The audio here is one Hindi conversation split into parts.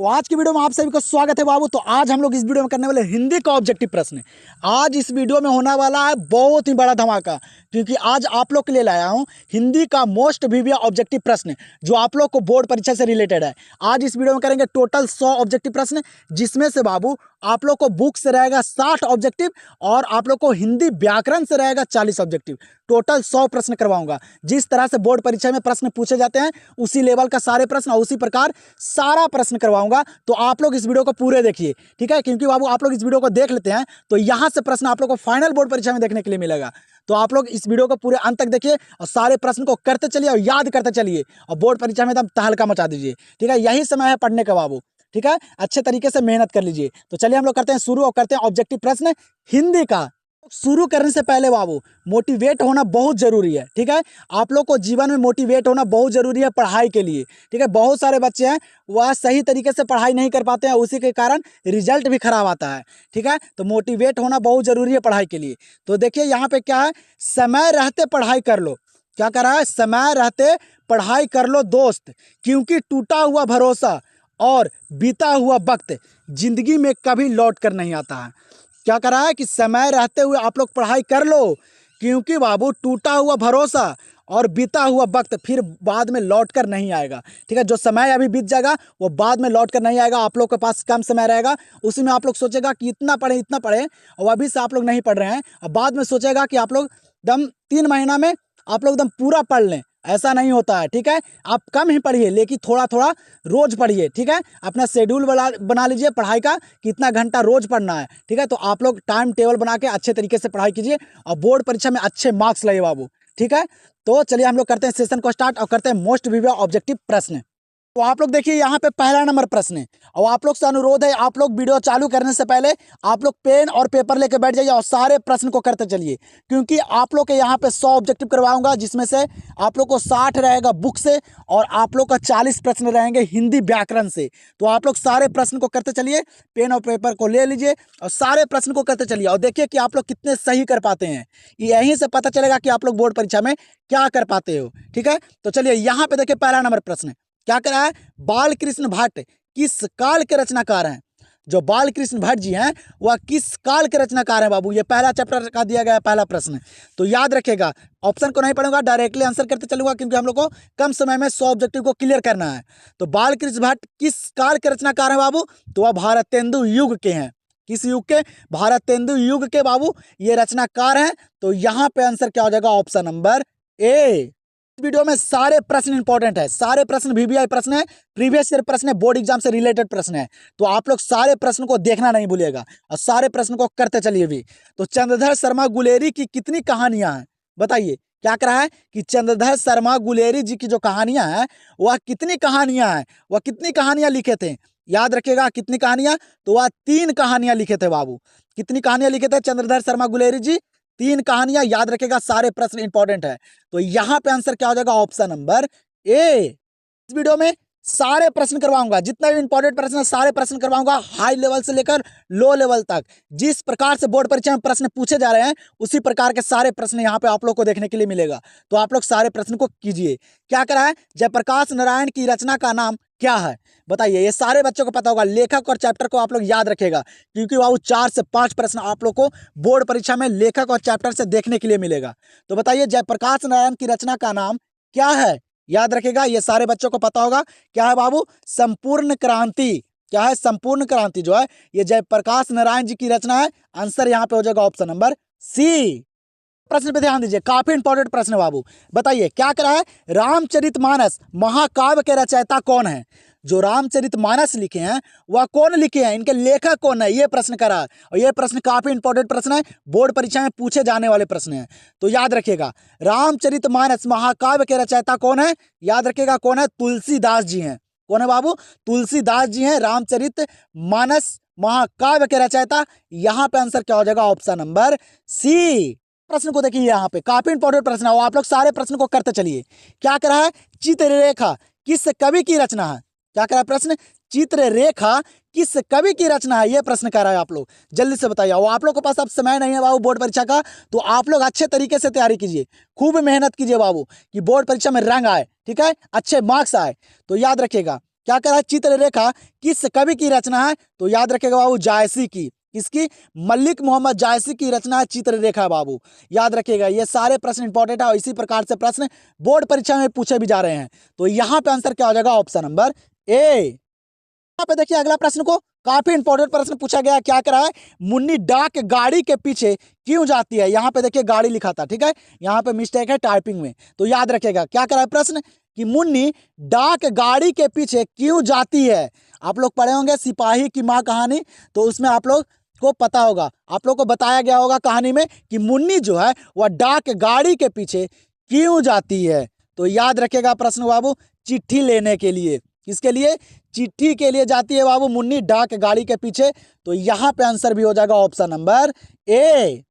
तो आज की वीडियो में आप सभी का स्वागत है बाबू। तो आज हम लोग इस वीडियो में करने वाले हिंदी का ऑब्जेक्टिव प्रश्न। आज इस वीडियो में होने वाला है बहुत ही बड़ा धमाका, क्योंकि आज आप लोग के लिए लाया हूं हिंदी का मोस्ट वीवियस ऑब्जेक्टिव प्रश्न जो आप लोग को बोर्ड परीक्षा से रिलेटेड है। आज इस वीडियो में करेंगे टोटल 100 ऑब्जेक्टिव प्रश्न, जिसमें से बाबू आप लोग को बुक से रहेगा 60 ऑब्जेक्टिव और आप लोग को हिंदी व्याकरण से रहेगा 40 ऑब्जेक्टिव। टोटल 100 प्रश्न करवाऊंगा। जिस तरह से बोर्ड परीक्षा में प्रश्न पूछे जाते हैं उसी लेवल का सारे प्रश्न और उसी प्रकार सारा प्रश्न करवाऊंगा। तो आप लोग इस वीडियो को पूरे देखिए, ठीक है, क्योंकि बाबू आप लोग इस वीडियो को देख लेते हैं तो यहाँ से प्रश्न आप लोग को फाइनल बोर्ड परीक्षा में देखने के लिए मिलेगा। तो आप लोग इस वीडियो को पूरे अंत तक देखिए और सारे प्रश्न को करते चलिए और याद करते चलिए और बोर्ड परीक्षा में एकदम तहलका मचा दीजिए। ठीक है, यही समय है पढ़ने का बाबू। ठीक है, अच्छे तरीके से मेहनत कर लीजिए। तो चलिए हम लोग करते हैं शुरू और करते हैं ऑब्जेक्टिव प्रश्न हिंदी का। शुरू करने से पहले बाबू मोटिवेट होना बहुत जरूरी है। ठीक है, आप लोग को जीवन में मोटिवेट होना बहुत जरूरी है पढ़ाई के लिए। ठीक है, बहुत सारे बच्चे हैं वह सही तरीके से पढ़ाई नहीं कर पाते हैं, उसी के कारण रिजल्ट भी खराब आता है। ठीक है, तो मोटिवेट होना बहुत जरूरी है पढ़ाई के लिए। तो देखिए यहाँ पे क्या है, समय रहते पढ़ाई कर लो। क्या कर रहा है, समय रहते पढ़ाई कर लो दोस्त, क्योंकि टूटा हुआ भरोसा और बीता हुआ वक्त जिंदगी में कभी लौट कर नहीं आता है। क्या कर रहा है कि समय रहते हुए आप लोग पढ़ाई कर लो, क्योंकि बाबू टूटा हुआ भरोसा और बीता हुआ वक्त फिर बाद में लौट कर नहीं आएगा। ठीक है, जो समय अभी बीत जाएगा वो बाद में लौट कर नहीं आएगा। आप लोग के पास कम समय रहेगा, उसी में आप लोग सोचेगा कि इतना पढ़े और अभी से आप लोग नहीं पढ़ रहे हैं और बाद में सोचेगा कि आप लोग एकदम 3 महीना में आप लोग एकदम पूरा पढ़ लें। ऐसा नहीं होता है। ठीक है, आप कम ही पढ़िए लेकिन थोड़ा थोड़ा रोज पढ़िए। ठीक है, अपना शेड्यूल बना लीजिए पढ़ाई का, कितना घंटा रोज पढ़ना है। ठीक है, तो आप लोग टाइम टेबल बना के अच्छे तरीके से पढ़ाई कीजिए और बोर्ड परीक्षा में अच्छे मार्क्स लाइए बाबू। ठीक है, तो चलिए हम लोग करते हैं सेशन को स्टार्ट और करते हैं मोस्ट वीवियस ऑब्जेक्टिव प्रश्न। तो आप लोग देखिए यहाँ पे पहला नंबर प्रश्न है और आप लोग से अनुरोध है, आप लोग वीडियो चालू करने से पहले आप लोग पेन और पेपर लेके बैठ जाइए और सारे प्रश्न को करते चलिए, क्योंकि आप लोग के यहाँ पे 100 ऑब्जेक्टिव करवाऊंगा, जिसमें से आप लोग को 60 रहेगा बुक से और आप लोग का 40 प्रश्न रहेंगे हिंदी व्याकरण से। तो आप लोग सारे प्रश्न को करते चलिए, पेन और पेपर को ले लीजिए और सारे प्रश्न को करते चलिए और देखिए कि आप लोग कितने सही कर पाते हैं। यहीं से पता चलेगा कि आप लोग बोर्ड परीक्षा में क्या कर पाते हो। ठीक है, तो चलिए यहाँ पे देखिए पहला नंबर प्रश्न क्या करा है, बाल कृष्ण भट्ट किस काल के रचनाकार हैं। जो बाल कृष्ण भट्ट जी हैं वह किस काल के रचनाकार हैं बाबू, ये पहला चैप्टर का दिया गया पहला प्रश्न। तो याद रखेगा, ऑप्शन को नहीं पढ़ूंगा, डायरेक्टली आंसर करते चलूंगा, क्योंकि हम लोग को कम समय में 100 ऑब्जेक्टिव को क्लियर करना है। तो बाल कृष्ण भट्ट किस काल के रचनाकार हैं बाबू, तो वह भारतेंदु युग के हैं। किस युग के, भारतेंदु युग के बाबू ये रचनाकार हैं। तो यहाँ पे आंसर क्या हो जाएगा, ऑप्शन नंबर ए। वीडियो में सारे प्रश्न इंपॉर्टेंट है, सारे प्रश्न वीवीआई प्रश्न है, प्रीवियस ईयर प्रश्न है, बोर्ड एग्जाम से रिलेटेड प्रश्न है। तो आप लोग सारे प्रश्न को देखना नहीं भूलिएगा और सारे प्रश्न को करते चलिए भी। तो चंद्रधर शर्मा गुलेरी की कितनी कहानियां हैं, बताइए। क्या करा है कि चंद्रधर शर्मा गुलेरी जी की जो कहानियां हैं वह कितनी कहानियां हैं, वह कितनी कहानियां लिखे थे। याद रखिएगा कितनी कहानियां, तो वह 3 कहानियां लिखे थे बाबू। कितनी कहानियां लिखे थे चंद्रधर शर्मा गुलेरी जी, 3 कहानियां। याद रखेगा, सारे प्रश्न इंपॉर्टेंट है। तो यहां पे आंसर क्या हो जाएगा, ऑप्शन नंबर ए। इस वीडियो में सारे प्रश्न करवाऊंगा, जितना भी इंपॉर्टेंट प्रश्न है सारे प्रश्न करवाऊंगा, हाई लेवल से लेकर लो लेवल तक। जिस प्रकार से बोर्ड परीक्षा में प्रश्न पूछे जा रहे हैं उसी प्रकार के सारे प्रश्न यहाँ पे आप लोग को देखने के लिए मिलेगा। तो आप लोग सारे प्रश्न को कीजिए। क्या करा है, जयप्रकाश नारायण की रचना का नाम क्या है, बताइए। ये सारे बच्चों को पता होगा, लेखक और चैप्टर को आप लोग याद रखेगा, क्योंकि वो 4 से 5 प्रश्न आप लोग को बोर्ड परीक्षा में लेखक और चैप्टर से देखने के लिए मिलेगा। तो बताइए जयप्रकाश नारायण की रचना का नाम क्या है, याद रखेगा, ये सारे बच्चों को पता होगा। क्या है बाबू, संपूर्ण क्रांति। क्या है, संपूर्ण क्रांति जो है ये जयप्रकाश नारायण जी की रचना है। आंसर यहाँ पे हो जाएगा ऑप्शन नंबर सी। प्रश्न पे ध्यान दीजिए, काफी इंपॉर्टेंट प्रश्न है बाबू। बताइए क्या करा है, रामचरितमानस महाकाव्य के रचयिता कौन है। जो रामचरितमानस लिखे हैं वह कौन लिखे हैं, इनके लेखक कौन है, ये प्रश्न करा है। और ये प्रश्न काफी इंपॉर्टेंट प्रश्न है, बोर्ड परीक्षा में पूछे जाने वाले प्रश्न है। तो याद रखिएगा, रामचरितमानस महाकाव्य के रचयिता कौन है, याद रखिएगा कौन है, तुलसीदास जी हैं। कौन है बाबू, तुलसीदास जी हैं रामचरितमानस महाकाव्य के रचयिता। यहाँ पे आंसर क्या हो जाएगा, ऑप्शन नंबर सी। प्रश्न को देखिए, यहाँ पे काफी इंपॉर्टेंट प्रश्न है, आप लोग सारे प्रश्न को करते चलिए। क्या करा है, चित्ररेखा किस कवि की रचना है। क्या करा है प्रश्न, चित्ररेखा किस कवि की रचना है, ये प्रश्न कर रहा है। आप लोग जल्दी से बताइए। और आप लोग के पास अब समय नहीं है बाबू बोर्ड परीक्षा का, तो आप लोग अच्छे तरीके से तैयारी कीजिए, खूब मेहनत कीजिए बाबू, कि बोर्ड परीक्षा में रंग आए। ठीक है, अच्छे मार्क्स आए। तो याद रखिएगा, क्या कह रहा है, चित्ररेखा किस कवि की रचना है? तो याद रखेगा बाबू, जायसी की। किसकी? मलिक मोहम्मद जायसी की रचना है चित्ररेखा बाबू, याद रखिएगा। ये सारे प्रश्न इंपॉर्टेंट है और इसी प्रकार से प्रश्न बोर्ड परीक्षा में पूछे भी जा रहे हैं। तो यहाँ पे आंसर क्या हो जाएगा? Option number A. यहाँ पे देखिए अगला प्रश्न को, काफी इंपॉर्टेंट प्रश्न पूछा गया। क्या करा है, मुन्नी डाक गाड़ी के पीछे क्यों जाती है? यहाँ पे देखिए गाड़ी लिखा था, ठीक है, यहाँ पे मिस्टेक है टाइपिंग में, तो याद रखिएगा। क्या करा है प्रश्न कि मुन्नी डाक गाड़ी के पीछे क्यों जाती है? आप लोग पढ़े होंगे सिपाही की माँ कहानी, तो उसमें आप लोग को पता होगा, आप लोग को बताया गया होगा कहानी में कि मुन्नी जो है वह डाक गाड़ी के पीछे क्यों जाती है? तो याद रखिएगा प्रश्न बाबू, चिट्ठी लेने के लिए। किसके लिए? चिट्ठी के लिए जाती है बाबू मुन्नी डाक गाड़ी के पीछे। तो यहाँ पे आंसर भी हो जाएगा ऑप्शन नंबर ए।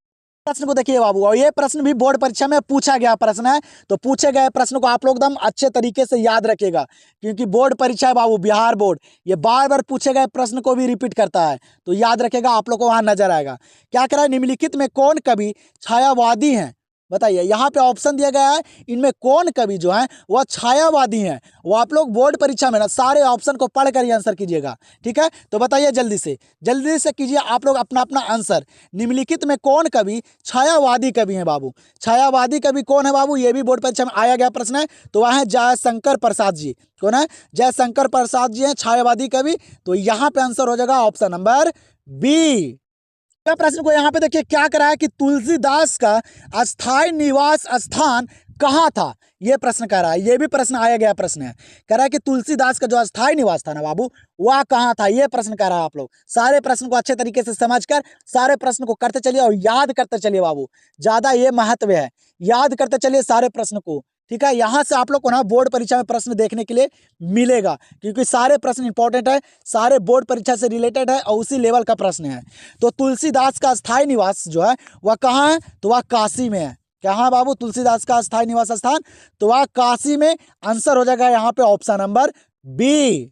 प्रश्न को देखिए बाबू, और ये प्रश्न भी बोर्ड परीक्षा में पूछा गया प्रश्न है, तो पूछे गए प्रश्न को आप लोग एकदम अच्छे तरीके से याद रखिएगा, क्योंकि बोर्ड परीक्षा है बाबू, बिहार बोर्ड, ये बार बार पूछे गए प्रश्न को भी रिपीट करता है, तो याद रखिएगा, आप लोग को वहां नजर आएगा। क्या करा है, निम्नलिखित में कौन कवि छायावादी हैं? बताइए, यहाँ पे ऑप्शन दिया गया है, इनमें कौन कवि जो है वह छायावादी हैं? वो आप लोग बोर्ड परीक्षा में ना सारे ऑप्शन को पढ़ कर ही आंसर कीजिएगा, ठीक है। तो बताइए जल्दी से कीजिए आप लोग अपना अपना आंसर। निम्नलिखित में कौन कवि छायावादी कवि हैं बाबू? छायावादी कवि कौन है बाबू? ये भी बोर्ड परीक्षा में आया गया प्रश्न है, तो वह है जयशंकर प्रसाद जी। कौन है? जयशंकर प्रसाद जी हैं छायावादी कवि। तो यहाँ पे आंसर हो जाएगा ऑप्शन नंबर बी। प्रश्न को यहाँ पे देखिए, क्या करा है कि तुलसीदास का अस्थायी निवास स्थान कहाँ था? ये प्रश्न कह रहा है, ये भी प्रश्न आया गया प्रश्न है। कह रहा है कि तुलसीदास का जो अस्थायी निवास था ना बाबू, वह कहाँ था? ये प्रश्न कह रहा है। आप लोग सारे प्रश्न को अच्छे तरीके से समझकर सारे प्रश्न को करते चलिए और याद करते चलिए बाबू, ज्यादा ये महत्व है, याद करते चलिए सारे प्रश्न को, ठीक है। यहाँ से आप लोग को ना बोर्ड परीक्षा में प्रश्न देखने के लिए मिलेगा, क्योंकि सारे प्रश्न इंपॉर्टेंट है, सारे बोर्ड परीक्षा से रिलेटेड है और उसी लेवल का प्रश्न है। तो तुलसीदास का स्थायी निवास जो है वह कहाँ है? तो वह काशी में है। कहाँ बाबू तुलसीदास का स्थायी निवास स्थान? तो वह काशी में। आंसर हो जाएगा यहाँ पे ऑप्शन नंबर बी।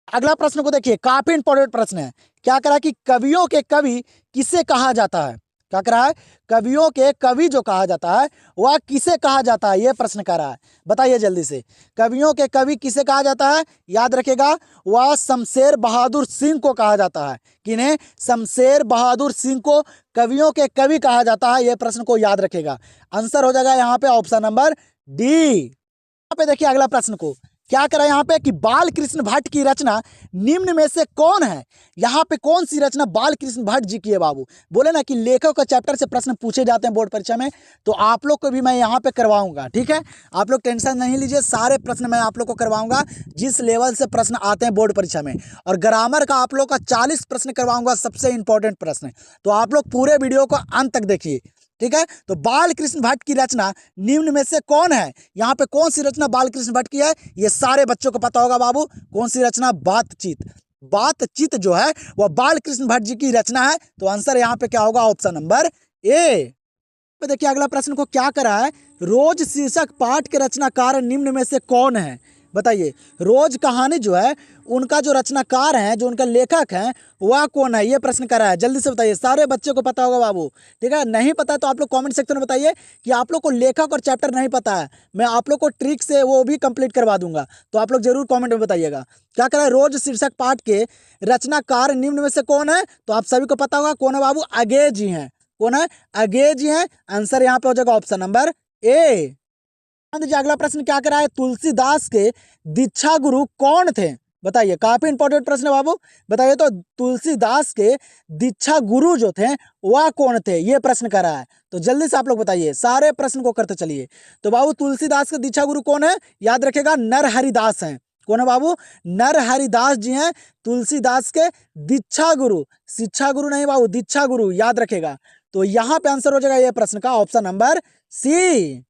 अगला प्रश्न को देखिए, काफी इंपॉर्टेंट प्रश्न है। क्या करा कि कवियों के कवि किसे कहा जाता है? क्या कह रहा है, कवियों के कवि जो कहा जाता है वह किसे कहा जाता है? यह प्रश्न कर रहा है, बताइए जल्दी से। कवियों के कवि किसे कहा जाता है? याद रखेगा, वह शमशेर बहादुर सिंह को कहा जाता है। किन्हें? शमशेर बहादुर सिंह को कवियों के कवि कहा जाता है। यह प्रश्न को याद रखेगा। आंसर हो जाएगा यहाँ पे ऑप्शन नंबर डी। यहाँ पे देखिए अगला प्रश्न को, क्या करा यहाँ पे कि बाल कृष्ण भट्ट की रचना निम्न में से कौन है? यहाँ पे कौन सी रचना बाल कृष्ण भट्ट जी की है बाबू? बोले ना कि लेखक का चैप्टर से प्रश्न पूछे जाते हैं बोर्ड परीक्षा में, तो आप लोग को भी मैं यहाँ पे करवाऊंगा, ठीक है। आप लोग टेंशन नहीं लीजिए, सारे प्रश्न मैं आप लोग को करवाऊंगा जिस लेवल से प्रश्न आते हैं बोर्ड परीक्षा में। और ग्रामर का आप लोग का 40 प्रश्न करवाऊंगा, सबसे इंपॉर्टेंट प्रश्न। तो आप लोग पूरे वीडियो को अंत तक देखिए, ठीक है। तो बाल कृष्ण भट्ट की रचना निम्न में से कौन है? यहाँ पे कौन सी रचना बाल कृष्ण भट्ट की है? ये सारे बच्चों को पता होगा बाबू, कौन सी रचना? बातचीत। बातचीत जो है वह बाल कृष्ण भट्ट जी की रचना है। तो आंसर यहाँ पे क्या होगा? Option number A. तो देखिए अगला प्रश्न को, क्या करा है, रोज शीर्षक पाठ के रचनाकार निम्न में से कौन है? बताइए, रोज कहानी जो है उनका जो रचनाकार है, जो उनका लेखक है, वह कौन है? ये प्रश्न करा है, जल्दी से बताइए, सारे बच्चों को पता होगा बाबू, ठीक है। नहीं पता तो आप लोग कमेंट सेक्शन में बताइए कि आप लोग को लेखक और चैप्टर नहीं पता है, मैं आप लोग को ट्रिक से वो भी कंप्लीट करवा दूंगा, तो आप लोग जरूर कमेंट में बताइएगा। क्या करा है, रोज शीर्षक पाठ के रचनाकार निम्न में से कौन है? तो आप सभी को पता होगा कौन है बाबू, अगेय जी हैं। कौन है? अगेय जी हैं। आंसर यहाँ पे हो जाएगा ऑप्शन नंबर ए। अगला प्रश्न क्या करा है, तुलसीदास के दीक्षा गुरु कौन थे? बताइए, काफी इंपॉर्टेंट प्रश्न है बाबू, बताइए तो तुलसीदास के दीक्षा गुरु जो थे वह कौन थे? ये प्रश्न करा है, तो जल्दी से आप लोग बताइए, सारे प्रश्न को करते चलिए। तो बाबू तुलसीदास के दीक्षा गुरु कौन है? याद रखेगा, नरहरिदास हैं। कौन है बाबू? नरहरिदास जी हैं तुलसीदास के दीक्षा गुरु, शिक्षा गुरु नहीं बाबू, दीक्षा गुरु, याद रखेगा। तो यहाँ पे आंसर हो जाएगा ये प्रश्न का ऑप्शन नंबर सी।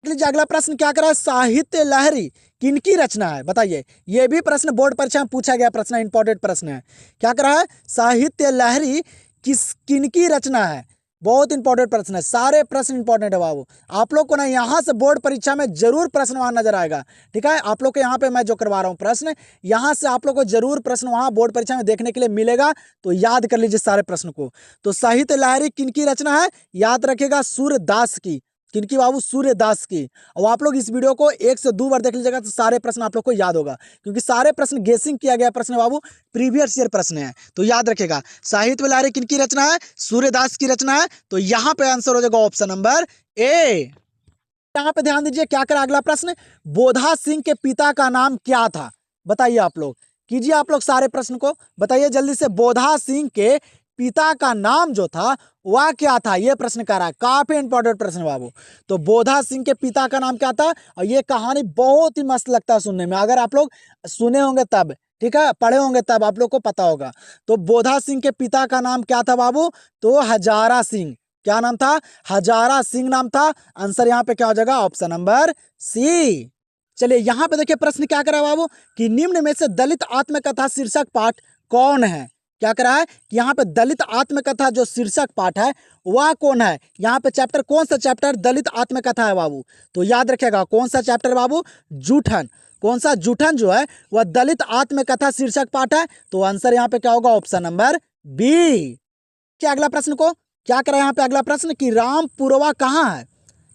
लीजिए अगला प्रश्न, क्या करा है, साहित्य लहरी किनकी रचना है? बताइए, ये भी प्रश्न बोर्ड परीक्षा में पूछा गया प्रश्न, इंपॉर्टेंट प्रश्न है। क्या करा है, साहित्य लहरी किनकी रचना है? बहुत इंपॉर्टेंट प्रश्न है, सारे प्रश्न इंपॉर्टेंट है बाबू। आप लोग को ना यहाँ से बोर्ड परीक्षा में जरूर प्रश्न वहां नजर आएगा, ठीक है। आप लोग के यहाँ पे मैं जो करवा रहा हूँ प्रश्न, यहाँ से आप लोग को जरूर प्रश्न वहां बोर्ड परीक्षा में देखने के लिए मिलेगा, तो याद कर लीजिए सारे प्रश्न को। तो साहित्य लहरी किनकी रचना है? याद रखेगा, सूरदास की। किनकी बाबू? सूर्यदास की। और आप लोग इस वीडियो को 1 से 2 बार देख लीजिएगा तो सारे प्रश्न आप लोग को याद होगा, क्योंकि सारे प्रश्न गेसिंग किया गया प्रश्न है बाबू, प्रीवियस ईयर प्रश्न है। तो याद रखेगा, साहित्य लहरी किनकी रचना है? सूर्यदास की रचना है। तो यहाँ पे आंसर हो जाएगा ऑप्शन नंबर ए। यहाँ पे ध्यान दीजिए, क्या करा अगला प्रश्न, बोधा सिंह के पिता का नाम क्या था? बताइए आप लोग, कीजिए आप लोग सारे प्रश्न को बताइए जल्दी से। बोधा सिंह के पिता का नाम जो था वह क्या था? ये प्रश्न कर रहा है, काफी इंपॉर्टेंट प्रश्न है बाबू। तो बोधा सिंह के पिता का नाम क्या था? और ये कहानी बहुत ही मस्त लगता है सुनने में, अगर आप लोग सुने होंगे तब, ठीक है, पढ़े होंगे तब आप लोग को पता होगा। तो बोधा सिंह के पिता का नाम क्या था बाबू? तो हजारा सिंह। क्या नाम था? हजारा सिंह नाम था। आंसर यहाँ पे क्या हो जाएगा? Option number C. चलिए यहाँ पे देखिए प्रश्न क्या करा बाबू, कि निम्न में से दलित आत्मकथा शीर्षक पाठ कौन है? क्या करा है कि यहाँ पे दलित आत्मकथा जो शीर्षक पाठ है वह कौन है? यहाँ पे चैप्टर, कौन सा चैप्टर दलित आत्मकथा है बाबू? तो याद रखिएगा, कौन सा चैप्टर बाबू? जूठन। कौन सा? जूठन जो है वह दलित आत्मकथा शीर्षक पाठ है। तो आंसर यहाँ पे क्या होगा? Option number B. क्या अगला प्रश्न को क्या करा यहाँ पे अगला प्रश्न, कि रामपुरवा कहाँ है?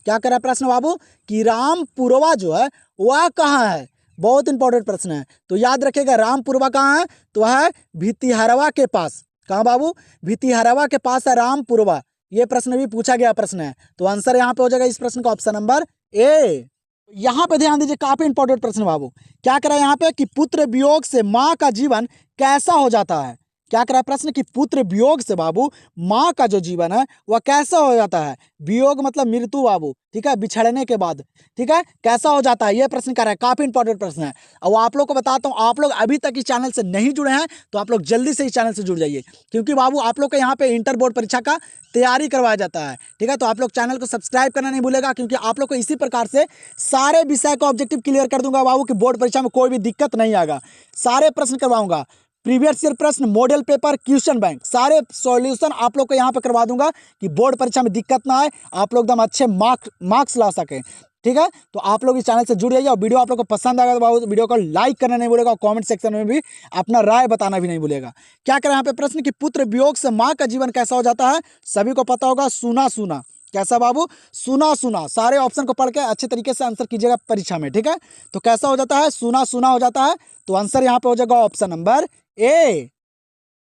क्या करा प्रश्न बाबू, कि रामपुरवा जो है वह कहाँ है? बहुत इंपॉर्टेंट प्रश्न है। तो याद रखिएगा, रामपुरवा कहाँ है? तो है भितिहरवा के पास। कहाँ बाबू? भितिहरवा के पास है रामपुरवा। ये प्रश्न भी पूछा गया प्रश्न है। तो आंसर यहाँ पे हो जाएगा इस प्रश्न का ऑप्शन नंबर ए। यहाँ पे ध्यान दीजिए, काफी इंपॉर्टेंट प्रश्न बाबू। क्या करा यहाँ पे, कि पुत्र वियोग से माँ का जीवन कैसा हो जाता है? क्या करा प्रश्न, कि पुत्र वियोग से बाबू माँ का जो जीवन है वह कैसा हो जाता है? वियोग मतलब मृत्यु बाबू, ठीक है, बिछड़ने के बाद, ठीक है, कैसा हो जाता है? ये प्रश्न कर रहा है, काफी इंपॉर्टेंट प्रश्न है। और आप लोग को बताता हूँ, आप लोग अभी तक इस चैनल से नहीं जुड़े हैं तो आप लोग जल्दी से इस चैनल से जुड़ जाइए, क्योंकि बाबू आप लोग के यहाँ पे इंटर बोर्ड परीक्षा का तैयारी करवाया जाता है, ठीक है। तो आप लोग चैनल को सब्सक्राइब करना नहीं भूलेगा, क्योंकि आप लोग को इसी प्रकार से सारे विषय का ऑब्जेक्टिव क्लियर कर दूंगा बाबू, कि बोर्ड परीक्षा में कोई भी दिक्कत नहीं आएगा। सारे प्रश्न करवाऊंगा, प्रीवियस ईयर प्रश्न, मॉडल पेपर, क्वेश्चन बैंक, सारे सॉल्यूशन आप लोग को यहाँ पे करवा दूंगा, कि बोर्ड परीक्षा में दिक्कत ना आए, आप लोग एकदम अच्छे मार्क्स ला सकें, ठीक है। तो आप लोग इस चैनल से जुड़ जाइए, और वीडियो आप लोग को पसंद आएगा तो बाबू वीडियो को लाइक करना नहीं भूलेगा, और कमेंट सेक्शन में भी अपना राय बताना भी नहीं भूलेगा। क्या करें यहाँ पे प्रश्न, कि पुत्र वियोग से माँ का जीवन कैसा हो जाता है? सभी को पता होगा, सुना सुना। कैसा बाबू? सुना सुना। सारे ऑप्शन को पढ़ के अच्छे तरीके से आंसर कीजिएगा परीक्षा में, ठीक है। तो कैसा हो जाता है? सुना सुना हो जाता है। तो आंसर यहाँ पे हो जाएगा ऑप्शन नंबर ए।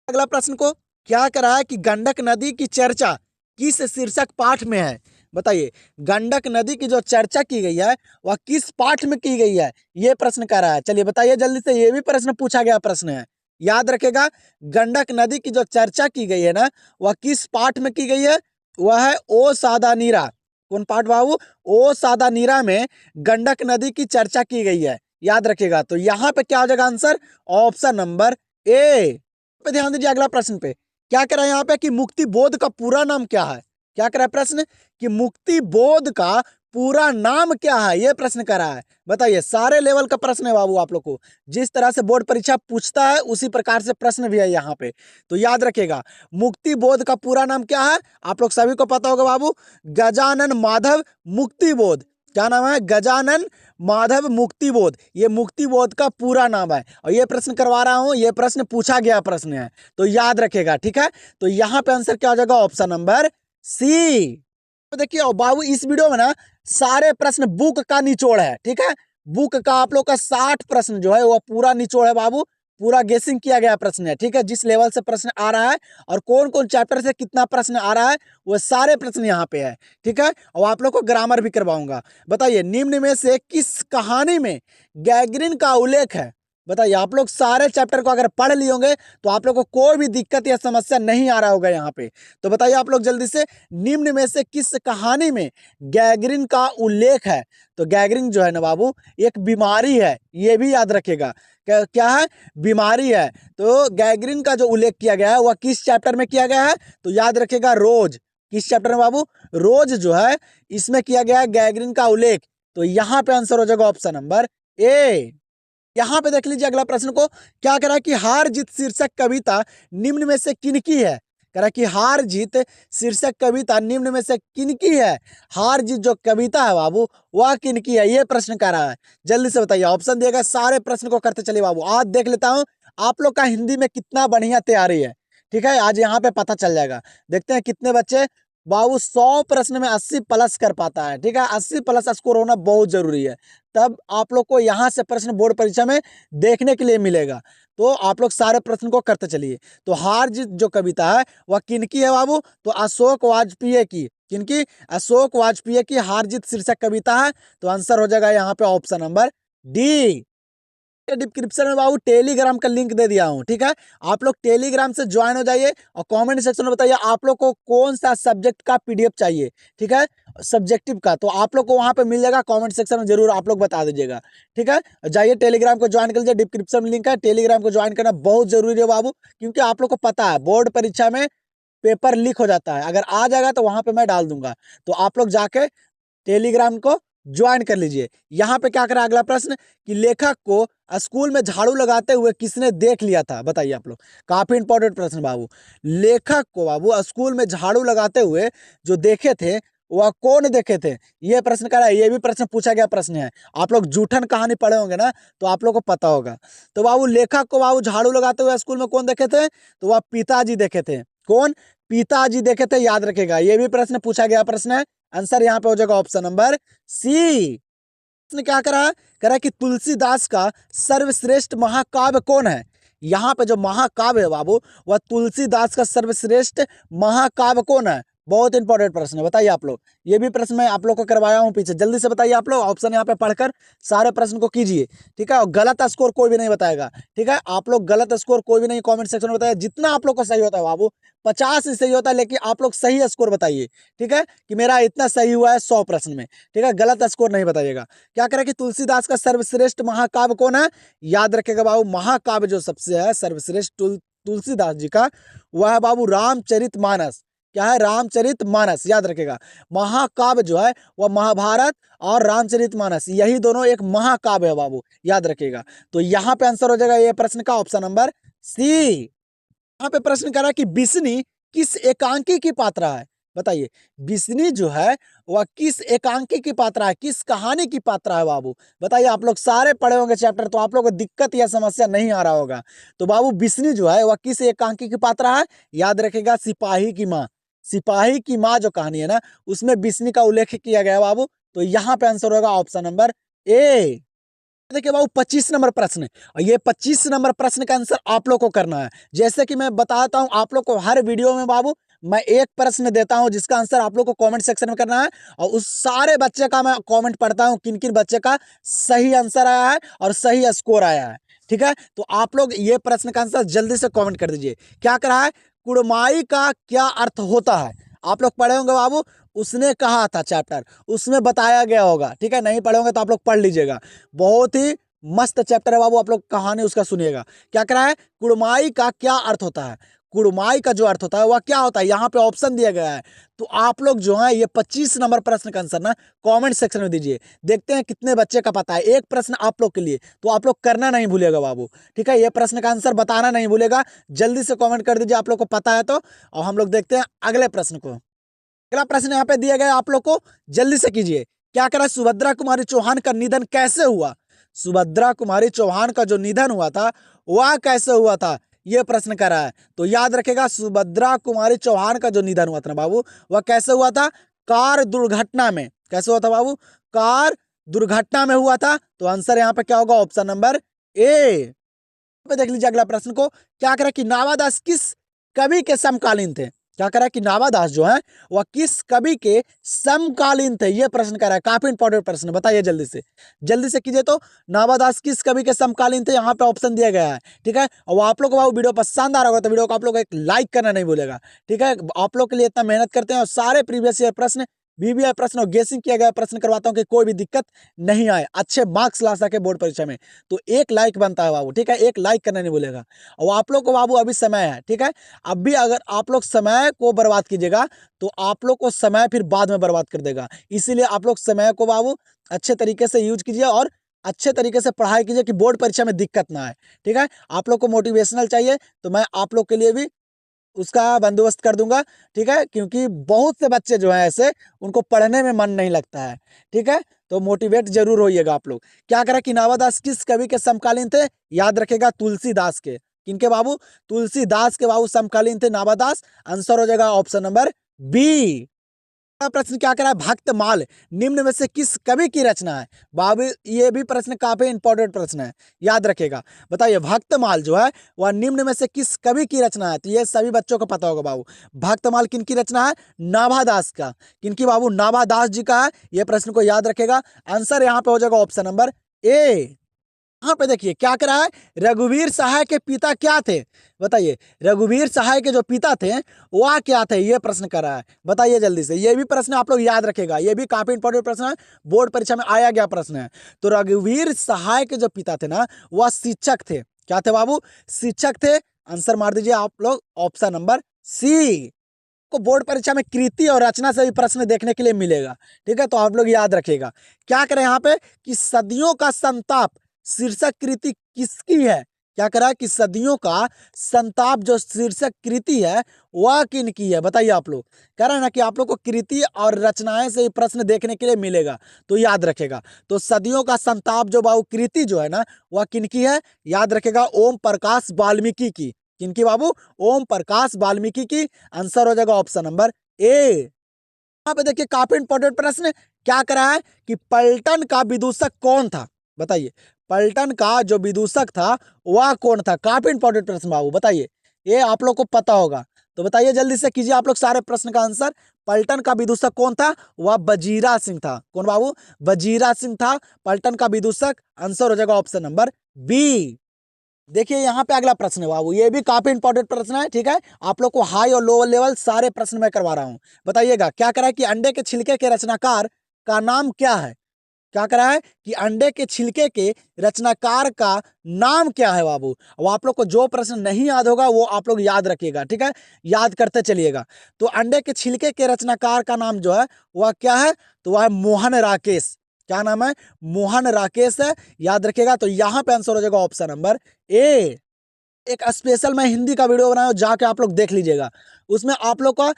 अगला प्रश्न को क्या करा है, कि गंडक नदी की चर्चा किस शीर्षक पाठ में है? बताइए, गंडक नदी की जो चर्चा की गई है वह किस पाठ में की गई है? ये प्रश्न कर रहा है। चलिए बताइए जल्दी से, ये भी प्रश्न पूछा गया प्रश्न है, याद रखेगा। गंडक नदी की जो चर्चा की गई है ना, वह किस पाठ में की गई है? वह है ओ सादा नीरा। कौन पाठ बाबू? ओ सादा नीरा में गंडक नदी की चर्चा की गई है, याद रखेगा। तो यहाँ पे क्या हो जाएगा आंसर? ऑप्शन नंबर ए पे ध्यान दीजिए। अगला प्रश्न पे क्या करा है यहाँ पे, कि मुक्ति बोध का पूरा नाम क्या है? क्या करा है प्रश्न, कि मुक्ति बोध का पूरा नाम क्या है? ये प्रश्न करा है। बताइए, सारे लेवल का प्रश्न है बाबू, आप लोग को जिस तरह से बोर्ड परीक्षा पूछता है उसी प्रकार से प्रश्न भी है यहाँ पे। तो याद रखेगा, मुक्ति बोध का पूरा नाम क्या है? आप लोग सभी को पता होगा बाबू, गजानन माधव मुक्ति बोध। क्या नाम है? गजानन माधव मुक्ति बोध। ये मुक्ति बोध का पूरा नाम है, और ये प्रश्न करवा रहा हूं, ये प्रश्न पूछा गया प्रश्न है, तो याद रखेगा, ठीक है। तो यहाँ पे आंसर क्या हो जाएगा? Option number C. तो देखिए बाबू, इस वीडियो में ना सारे प्रश्न बुक का निचोड़ है, ठीक है। बुक का आप लोग का 60 प्रश्न जो है वो पूरा निचोड़ है बाबू, पूरा गेसिंग किया गया प्रश्न है, ठीक है। जिस लेवल से प्रश्न आ रहा है और कौन कौन चैप्टर से कितना प्रश्न आ रहा है, वो सारे प्रश्न यहाँ पे है, ठीक है। और आप लोग को ग्रामर भी करवाऊंगा। बताइए, निम्न में से किस कहानी में गैगरिन का उल्लेख है? बताइए, आप लोग सारे चैप्टर को अगर पढ़ लिए होंगे तो आप लोग को कोई भी दिक्कत या समस्या नहीं आ रहा होगा यहाँ पे। तो बताइए आप लोग जल्दी से, निम्न में से किस कहानी में गैगरिन का उल्लेख है? तो गैगरिन जो है ना बाबू, एक बीमारी है, ये भी याद रखेगा। क्या है? बीमारी है। तो गैगरिन का जो उल्लेख किया गया है वह किस चैप्टर में किया गया है? तो याद रखेगा, रोज। किस चैप्टर में बाबू? रोज जो है, इसमें किया गया है गैगरिन का उल्लेख। तो यहाँ पे आंसर हो जाएगा ऑप्शन नंबर ए। यहाँ पे देख लीजिए अगला प्रश्न को क्या करा, कि हार जीत शीर्षक कविता निम्न में से किनकी है? करा कि हार जीत शीर्षक कविता निम्न में से किनकी है? हार जीत जो कविता है बाबू, वह किनकी है? ये प्रश्न कर रहा है, जल्दी से बताइए। ऑप्शन दिएगा, सारे प्रश्न को करते चलिए बाबू। आज देख लेता हूँ आप लोग का हिंदी में कितना बढ़िया तैयारी है, ठीक है। आज यहाँ पे पता चल जाएगा। देखते हैं कितने बच्चे बाबू 100 प्रश्न में 80 प्लस कर पाता है, ठीक है। 80 प्लस स्कोर होना बहुत जरूरी है, तब आप लोग को यहाँ से प्रश्न बोर्ड परीक्षा में देखने के लिए मिलेगा। तो आप लोग सारे प्रश्न को करते चलिए। तो हार जीत जो कविता है वह किनकी है बाबू? तो अशोक वाजपेयी की। किनकी? अशोक वाजपेयी की हार जीत शीर्षक कविता है। तो आंसर हो जाएगा यहाँ पे ऑप्शन नंबर डी। डिस्क्रिप्शन में बाबू टेलीग्राम का लिंक दे दिया हूँ, ठीक है। आप लोग टेलीग्राम से ज्वाइन हो जाइए और कमेंट सेक्शन में बताइए आप लोग को कौन सा सब्जेक्ट का पीडीएफ चाहिए, ठीक है, सब्जेक्टिव का। तो आप लोग को वहां पे मिल जाएगा, कमेंट सेक्शन में जरूर आप लोग बता दीजिएगा, ठीक है। जाइए टेलीग्राम को ज्वाइन कर लीजिए, डिस्क्रिप्शन में लिंक है। टेलीग्राम को ज्वाइन करना बहुत जरूरी है बाबू, क्योंकि आप लोग को पता है बोर्ड परीक्षा में पेपर लीक हो जाता है। अगर आ जाएगा तो वहां पे मैं डाल दूंगा, तो आप लोग जाके टेलीग्राम को ज्वाइन कर लीजिए। यहाँ पे क्या करा अगला प्रश्न कि लेखक को स्कूल में झाड़ू लगाते हुए किसने देख लिया था? बताइए आप लोग, काफी इंपॉर्टेंट प्रश्न बाबू। लेखक को बाबू स्कूल में झाड़ू लगाते हुए जो देखे थे वह कौन देखे थे? ये प्रश्न करा है, ये भी प्रश्न पूछा गया प्रश्न है। आप लोग जूठन कहानी पढ़े होंगे ना, तो आप लोग को पता होगा। तो बाबू लेखक को बाबू झाड़ू लगाते हुए स्कूल में कौन देखे थे? तो वह पिताजी देखे थे। कौन? पिताजी देखे थे, याद रखेगा। ये भी प्रश्न पूछा गया प्रश्न है। आंसर यहाँ पे हो जाएगा ऑप्शन नंबर सी। इसने क्या करा कि तुलसीदास का सर्वश्रेष्ठ महाकाव्य कौन है? यहाँ पे जो महाकाव्य है बाबू वह तुलसीदास का सर्वश्रेष्ठ महाकाव्य कौन है? बहुत इंपॉर्टेंट प्रश्न है, बताइए आप लोग। ये भी प्रश्न मैं आप लोग को करवाया हूँ पीछे, जल्दी से बताइए आप लोग। ऑप्शन यहाँ पे पढ़कर सारे प्रश्न को कीजिए, ठीक है। और गलत स्कोर कोई भी नहीं बताएगा, ठीक है। आप लोग गलत स्कोर कोई भी नहीं कमेंट सेक्शन में बताइए। जितना आप लोग का सही होता है बाबू, 50 ही सही होता है, लेकिन आप लोग सही स्कोर बताइए, ठीक है, कि मेरा इतना सही हुआ है 100 प्रश्न में, ठीक है। गलत स्कोर नहीं बताइएगा। क्या करें कि तुलसीदास का सर्वश्रेष्ठ महाकाव्य कौन है? याद रखेगा बाबू, महाकाव्य जो सबसे है सर्वश्रेष्ठ तुलसीदास जी का, वह है बाबू रामचरितमानस। क्या है? रामचरितमानस, याद रखेगा। महाकाव्य जो है वह महाभारत और रामचरितमानस, यही दोनों एक महाकाव्य है बाबू, याद रखेगा। तो यहाँ पे आंसर हो जाएगा ये प्रश्न का ऑप्शन नंबर सी। यहाँ पे प्रश्न करा कि बिस्नी किस एकांकी की पात्रा है? बताइए, बिस्नी जो है वह किस एकांकी की पात्रा है, किस कहानी की पात्रा है बाबू? बताइए। आप लोग सारे पढ़े होंगे चैप्टर, तो आप लोग को दिक्कत या समस्या नहीं आ रहा होगा। तो बाबू बिस्नी जो है वह किस एकांकी की पात्रा है? याद रखेगा, सिपाही की माँ। सिपाही की माँ जो कहानी है ना, उसमें बिस्नी का उल्लेख किया गया बाबू। तो यहाँ पे आंसर होगा ऑप्शन नंबर ए। देखिए बाबू 25 नंबर प्रश्न, और ये 25 नंबर प्रश्न का आंसर आप लोग को करना है। जैसे कि मैं बताता हूँ आप लोग को, हर वीडियो में बाबू मैं एक प्रश्न देता हूँ जिसका आंसर आप लोग को कमेंट सेक्शन में करना है, और उस सारे बच्चे का मैं कमेंट पढ़ता हूँ किन किन बच्चे का सही आंसर आया है और सही स्कोर आया है, ठीक है। तो आप लोग ये प्रश्न का आंसर जल्दी से कॉमेंट कर दीजिए। क्या करा है? कुड़माई का क्या अर्थ होता है? आप लोग पढ़े होंगे बाबू, उसने कहा था चैप्टर, उसमें बताया गया होगा, ठीक है। नहीं पढ़े होंगे तो आप लोग पढ़ लीजिएगा, बहुत ही मस्त चैप्टर है बाबू। आप लोग कहानी उसका सुनिएगा। क्या करा है? कुड़माई का क्या अर्थ होता है? कुड़माई का जो अर्थ होता है वह क्या होता है? यहाँ पे ऑप्शन दिया गया है। तो आप लोग जो है ये 25 नंबर प्रश्न का आंसर ना कमेंट सेक्शन में दीजिए। देखते हैं कितने बच्चे का पता है। एक प्रश्न आप लोग के लिए, तो आप लोग करना नहीं भूलेगा बाबू, ठीक है। ये प्रश्न का आंसर बताना नहीं भूलेगा, जल्दी से कमेंट कर दीजिए आप लोग को पता है तो। और हम लोग देखते हैं अगले प्रश्न को। अगला प्रश्न यहाँ पे दिया गया, आप लोग को जल्दी से कीजिए। क्या करा? सुभद्रा कुमारी चौहान का निधन कैसे हुआ? सुभद्रा कुमारी चौहान का जो निधन हुआ था वह कैसे हुआ था, यह प्रश्न करा है। तो याद रखेगा, सुभद्रा कुमारी चौहान का जो निधन हुआ था ना बाबू, वह कैसे हुआ था? कार दुर्घटना में। कैसे हुआ था बाबू? कार दुर्घटना में हुआ था। तो आंसर यहाँ पे क्या होगा? ऑप्शन नंबर ए पे देख लीजिए अगला प्रश्न को। क्या करा कि नावादास किस कवि के समकालीन थे? क्या करा कि नावादास जो है वह किस कवि के समकालीन थे? यह प्रश्न करा है, काफी इंपॉर्टेंट प्रश्न, बताइए जल्दी से कीजिए। तो नावादास किस कवि के समकालीन थे? यहाँ पे ऑप्शन दिया गया है, ठीक है। और आप लोग को वीडियो पसंद आ रहा होगा तो वीडियो को आप लोग एक लाइक करना नहीं भूलेगा, ठीक है। आप लोग के लिए इतना मेहनत करते हैं और सारे प्रीवियस ईयर प्रश्न, बीबीआई प्रश्न और गेसिंग किया गया प्रश्न करवाता हूँ कि कोई भी दिक्कत नहीं आए, अच्छे मार्क्स ला सके बोर्ड परीक्षा में। तो एक लाइक बनता है बाबू, ठीक है। एक लाइक करना नहीं भूलेगा। और आप लोग को बाबू अभी समय है, ठीक है। अब भी अगर आप लोग समय को बर्बाद कीजिएगा तो आप लोग को समय फिर बाद में बर्बाद कर देगा। इसीलिए आप लोग समय को बाबू अच्छे तरीके से यूज कीजिए और अच्छे तरीके से पढ़ाई कीजिए कि बोर्ड परीक्षा में दिक्कत ना आए, ठीक है। आप लोग को मोटिवेशनल चाहिए तो मैं आप लोग के लिए भी उसका बंदोबस्त कर दूंगा, ठीक है। क्योंकि बहुत से बच्चे जो हैं ऐसे, उनको पढ़ने में मन नहीं लगता है, ठीक है। तो मोटिवेट जरूर होइएगा आप लोग। क्या करा कि नावादास किस कवि के समकालीन थे? याद रखेगा, तुलसीदास के। किनके बाबू? तुलसीदास के बाबू समकालीन थे नावादास। आंसर हो जाएगा ऑप्शन नंबर बी। प्रश्न क्या करा है, भक्तमाल निम्न में से किस कवि की रचना है। बाबू ये भी प्रश्न काफी इंपॉर्टेंट प्रश्न है, याद रखेगा। बताइए भक्तमाल जो है वह निम्न में से किस कवि की रचना है। तो ये सभी बच्चों को पता होगा बाबू, भक्तमाल किनकी रचना है, नाभादास का। किनकी बाबू, नाभादास जी का है। ये प्रश्न को याद रखेगा। आंसर यहाँ पे हो जाएगा ऑप्शन नंबर ए। यहाँ पे देखिए क्या करा है, रघुवीर सहाय के पिता क्या थे। बताइए रघुवीर सहाय के जो पिता थे वह क्या थे, ये प्रश्न करा है। बताइए जल्दी से, ये भी प्रश्न आप लोग याद रखेगा, ये भी काफी इंपॉर्टेंट प्रश्न है, बोर्ड परीक्षा में आया गया प्रश्न है। तो रघुवीर सहाय के जो पिता थे ना वह शिक्षक थे। क्या थे बाबू, शिक्षक थे। आंसर मार दीजिए आप लोग ऑप्शन नंबर सी। को बोर्ड परीक्षा में कृति और रचना से भी प्रश्न देखने के लिए मिलेगा, ठीक है। तो आप लोग याद रखिएगा। क्या करें यहाँ पे कि सदियों का संताप शीर्षक कृति किसकी है। क्या करा कि सदियों का संताप जो शीर्षक कृति है वह किनकी है। बताइए आप लोग, कह रहे हैं ना कि आप लोग को कृति और रचनाएं से प्रश्न देखने के लिए मिलेगा, तो याद रखेगा। तो सदियों का संताप जो बाबू कृति जो है ना वह किनकी है, याद रखेगा, ओम प्रकाश वाल्मीकि की। किनकी बाबू, ओम प्रकाश वाल्मीकि की। आंसर हो जाएगा ऑप्शन नंबर ए। यहाँ पे देखिए काफी इंपॉर्टेंट प्रश्न क्या करा है कि पलटन का विदूषक कौन था। बताइए पलटन का जो विदूषक था वह कौन था। काफी इंपॉर्टेंट प्रश्न बाबू, बताइए ये आप लोग को पता होगा। तो बताइए जल्दी से कीजिए आप लोग सारे प्रश्न का आंसर। पलटन का विदूषक कौन था, वह वजीरा सिंह था। कौन बाबू, वजीरा सिंह था पलटन का विदूषक। आंसर हो जाएगा ऑप्शन नंबर बी। देखिए यहाँ पे अगला प्रश्न है बाबू, ये भी काफी इंपॉर्टेंट प्रश्न है, ठीक है। आप लोग को हाई और लोअर लेवल सारे प्रश्न मैं करवा रहा हूँ। बताइएगा क्या करा है कि अंडे के छिलके के रचनाकार का नाम क्या है। क्या करा है कि अंडे के छिलके के रचनाकार का नाम क्या है बाबू। वो आप लोग को जो प्रश्न नहीं याद होगा वो आप लोग याद रखिएगा, ठीक है, याद करते चलिएगा। तो अंडे के छिलके के रचनाकार का नाम जो है वह क्या है, तो वह है मोहन राकेश। क्या नाम है, मोहन राकेश है, याद रखिएगा। तो यहाँ पे आंसर हो जाएगा ऑप्शन नंबर ए। एक स्पेशल मैं हिंदी का वीडियो बनाया, जाके आप लोग देख लीजिएगा। उसमें आप लोग का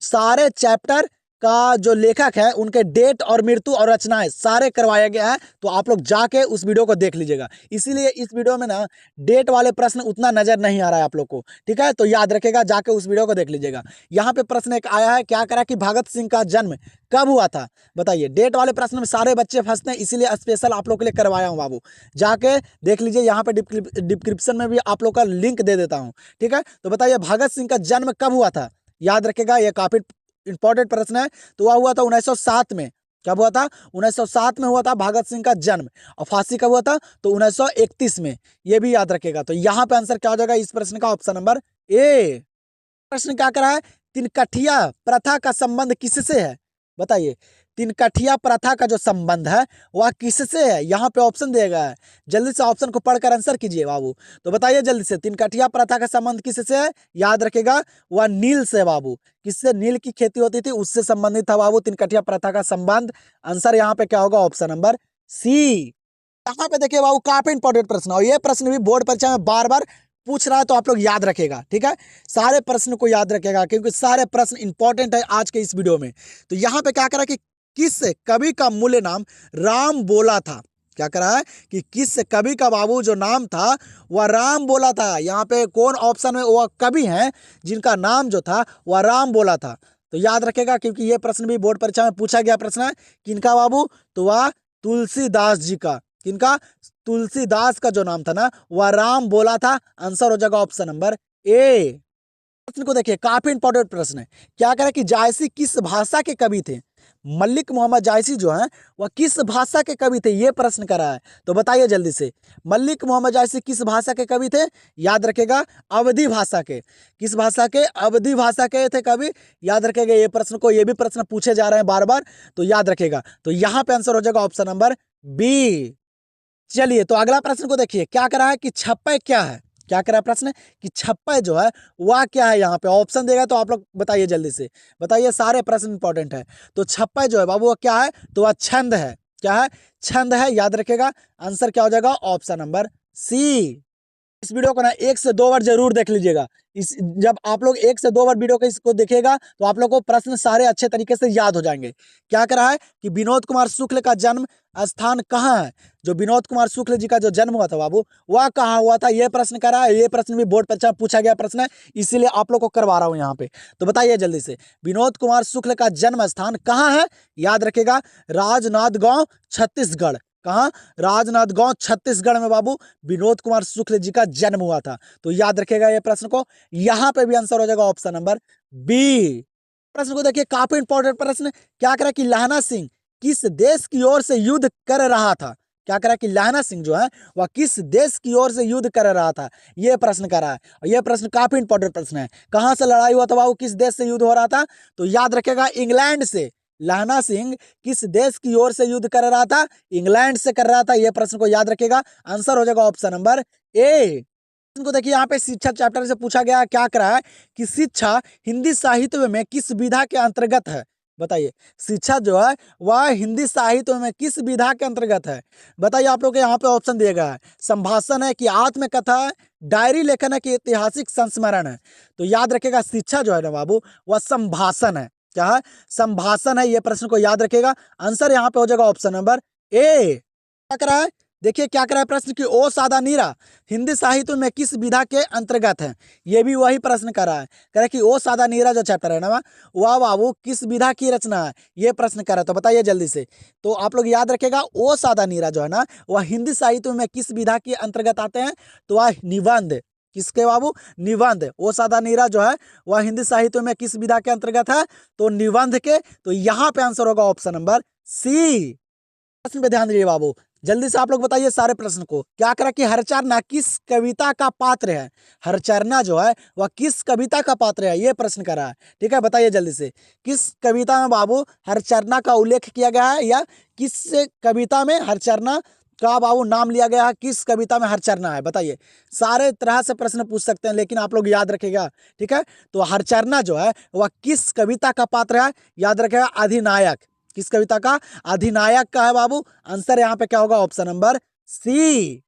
सारे चैप्टर का जो लेखक है उनके डेट और मृत्यु और रचनाएं सारे करवाया गया है। तो आप लोग जाके उस वीडियो को देख लीजिएगा। इसीलिए इस वीडियो में ना डेट वाले प्रश्न उतना नजर नहीं आ रहा है आप लोग को, ठीक है। तो याद रखेगा, जाके उस वीडियो को देख लीजिएगा। यहाँ पे प्रश्न एक आया है, क्या करा कि भगत सिंह का जन्म कब हुआ था। बताइए डेट वाले प्रश्न में सारे बच्चे फंसते हैं, इसीलिए स्पेशल आप लोग के लिए करवाया हूँ बाबू। जाके देख लीजिए, यहाँ पे डिस्क्रिप्शन में भी आप लोग का लिंक दे देता हूँ, ठीक है। तो बताइए भगत सिंह का जन्म कब हुआ था, याद रखेगा, यह काफी इंपॉर्टेंट प्रश्न है। तो वह हुआ था 1907 में। कब हुआ था, 1907 में हुआ था भगत सिंह का जन्म। और फांसी कब हुआ था, तो 1931 में। ये भी याद रखेगा। तो यहाँ पे आंसर क्या हो जाएगा इस प्रश्न का, ऑप्शन नंबर ए। प्रश्न क्या करा है, तिनकठिया प्रथा का संबंध किससे है। बताइए तिनकठिया प्रथा का जो संबंध है वह किससे है। यहाँ पे ऑप्शन दिया गया है, जल्दी से ऑप्शन को पढ़कर आंसर कीजिए बाबू। तो बताइए जल्दी से, तिनकठिया प्रथा का संबंध किससे है, याद रखेगा, वह नील से बाबू। किससे, नील की खेती होती थी उससे संबंधित था बाबू तिनकठिया प्रथा का संबंध। आंसर यहाँ पे क्या होगा, ऑप्शन नंबर सी। यहाँ पे देखिए बाबू काफी इंपॉर्टेंट प्रश्न, और ये प्रश्न भी बोर्ड परीक्षा में बार बार पूछ रहा है, तो आप लोग याद रखेगा, ठीक है। सारे प्रश्न को याद रखेगा क्योंकि सारे प्रश्न इंपॉर्टेंट है आज के इस वीडियो में। तो यहाँ पे क्या करा कि किस कवि का मूल्य नाम राम बोला था। क्या करा है कि किस कवि का बाबू जो नाम था वह राम बोला था। यहाँ पे कौन ऑप्शन में वह कवि है जिनका नाम जो था वह राम बोला था। तो याद रखेगा क्योंकि ये प्रश्न भी बोर्ड परीक्षा में पूछा गया प्रश्न है। किनका बाबू, तो वह तुलसीदास जी का। किनका, तुलसीदास का जो नाम था ना वह राम बोला था। आंसर हो जाएगा ऑप्शन नंबर ए। प्रश्न को देखिए काफी इंपॉर्टेंट प्रश्न है। क्या करें कि जायसी किस भाषा के कवि थे। मलिक मोहम्मद जायसी जो है वह किस भाषा के कवि थे, ये प्रश्न करा है। तो बताइए जल्दी से, मलिक मोहम्मद जायसी किस भाषा के कवि थे, याद रखेगा, अवधी भाषा के। किस भाषा के, अवधी भाषा के थे कवि। याद रखेगा ये प्रश्न को, ये भी प्रश्न पूछे जा रहे हैं बार बार, तो याद रखेगा। तो यहाँ पे आंसर हो जाएगा ऑप्शन नंबर बी। चलिए तो अगला प्रश्न को देखिए, क्या करा है कि छप्पय क्या है। क्या करा प्रश्न कि छप्पय जो है वह क्या है। यहाँ पे ऑप्शन देगा तो आप लोग बताइए जल्दी से, बताइए, सारे प्रश्न इंपॉर्टेंट है। तो छप्पय जो है बाबू वह क्या है, तो वह छंद है। क्या है, छंद है, याद रखेगा। आंसर क्या हो जाएगा, ऑप्शन नंबर सी। इस वीडियो को ना 1 से 2 बार जरूर देख लीजिएगा। इस जब आप लोग 1 से 2 बार वीडियो को इसको देखेगा तो आप लोग को प्रश्न सारे अच्छे तरीके से याद हो जाएंगे। क्या करा है कि विनोद कुमार शुक्ल का जन्म स्थान कहाँ है? जो विनोद कुमार शुक्ल जी का जो जन्म हुआ था बाबू, वह कहाँ हुआ था, ये प्रश्न करा है। ये प्रश्न भी बोर्ड परीक्षा में पूछा गया प्रश्न है, इसीलिए आप लोग को करवा रहा हूँ यहाँ पे। तो बताइए जल्दी से, विनोद कुमार शुक्ल का जन्म स्थान कहाँ है? याद रखेगा, राजनांदगांव छत्तीसगढ़। कहाँ? राजनांदगांव छत्तीसगढ़ में बाबू विनोद कुमार शुक्ल जी का जन्म हुआ था। तो याद रखेगा ये प्रश्न को। यहाँ पे भी आंसर हो जाएगा ऑप्शन नंबर बी। प्रश्न को देखिए, काफी इंपॉर्टेंट प्रश्न। क्या करा कि लहना सिंह किस देश की ओर से युद्ध कर रहा था? क्या करा कि लहना सिंह जो है वह किस देश की ओर से युद्ध कर रहा था? ये प्रश्न करा है और ये प्रश्न काफी इंपॉर्टेंट प्रश्न है। कहाँ से लड़ाई हुआ था बाबू, किस देश से युद्ध हो रहा था? तो याद रखेगा, इंग्लैंड से। लहना सिंह किस देश की ओर से युद्ध कर रहा था? इंग्लैंड से कर रहा था। यह प्रश्न को याद रखेगा, आंसर हो जाएगा ऑप्शन नंबर ए। को देखिए, यहाँ पे शिक्षा चैप्टर से पूछा गया, क्या करा है कि शिक्षा हिंदी साहित्य में किस विधा के अंतर्गत है? बताइए, शिक्षा जो है वह हिंदी साहित्य में किस विधा के अंतर्गत है? बताइए, आप लोग के यहाँ पे ऑप्शन दिया गया है, संभाषण है कि आत्मकथा है, डायरी लेखन है कि ऐतिहासिक संस्मरण है? तो याद रखेगा, शिक्षा जो है ना बाबू वह संभाषण है। क्या है? संभाषण है। ये प्रश्न को याद रखेगा, आंसर यहाँ पे हो जाएगा ऑप्शन नंबर ए। क्या करा है, देखिए क्या करा है प्रश्न की, ओ सादा नीरा हिंदी साहित्य में किस विधा के अंतर्गत है? ये भी वही प्रश्न करा है। कह रहा कि ओ सादा नीरा जो चैप्टर है ना वह बाबू किस विधा की रचना है? ये प्रश्न करा है। तो बताइए जल्दी से। तो आप लोग याद रखेगा, ओ सादा नीरा जो है ना वह हिंदी साहित्य में किस विधा के अंतर्गत आते हैं? तो वह निबंध। किसके बाबू? निबंध। ओ सादा नीरा जो है वह हिंदी साहित्य में किस विधा के अंतर्गत है? तो निबंध के। तो यहाँ पे आंसर होगा ऑप्शन नंबर सी। प्रश्न पे ध्यान दीजिए बाबू, जल्दी से आप लोग बताइए सारे प्रश्न को। क्या करा कि हरचरना किस कविता का पात्र है? हरचरना जो है वह किस कविता का पात्र है? ये प्रश्न करा है। ठीक है, बताइए जल्दी से, किस कविता में बाबू हरचरना का उल्लेख किया गया है, या किस कविता में हरचरना का बाबू नाम लिया गया है? किस कविता में हरचरना है? बताइए। सारे तरह से प्रश्न पूछ सकते हैं, लेकिन आप लोग याद रखेगा। ठीक है, तो हरचरना जो है वह किस कविता का पात्र है? याद रखेगा, अधिनायक। किस कविता का? अधिनायक का है बाबू। आंसर यहाँ पे क्या होगा? Option number C.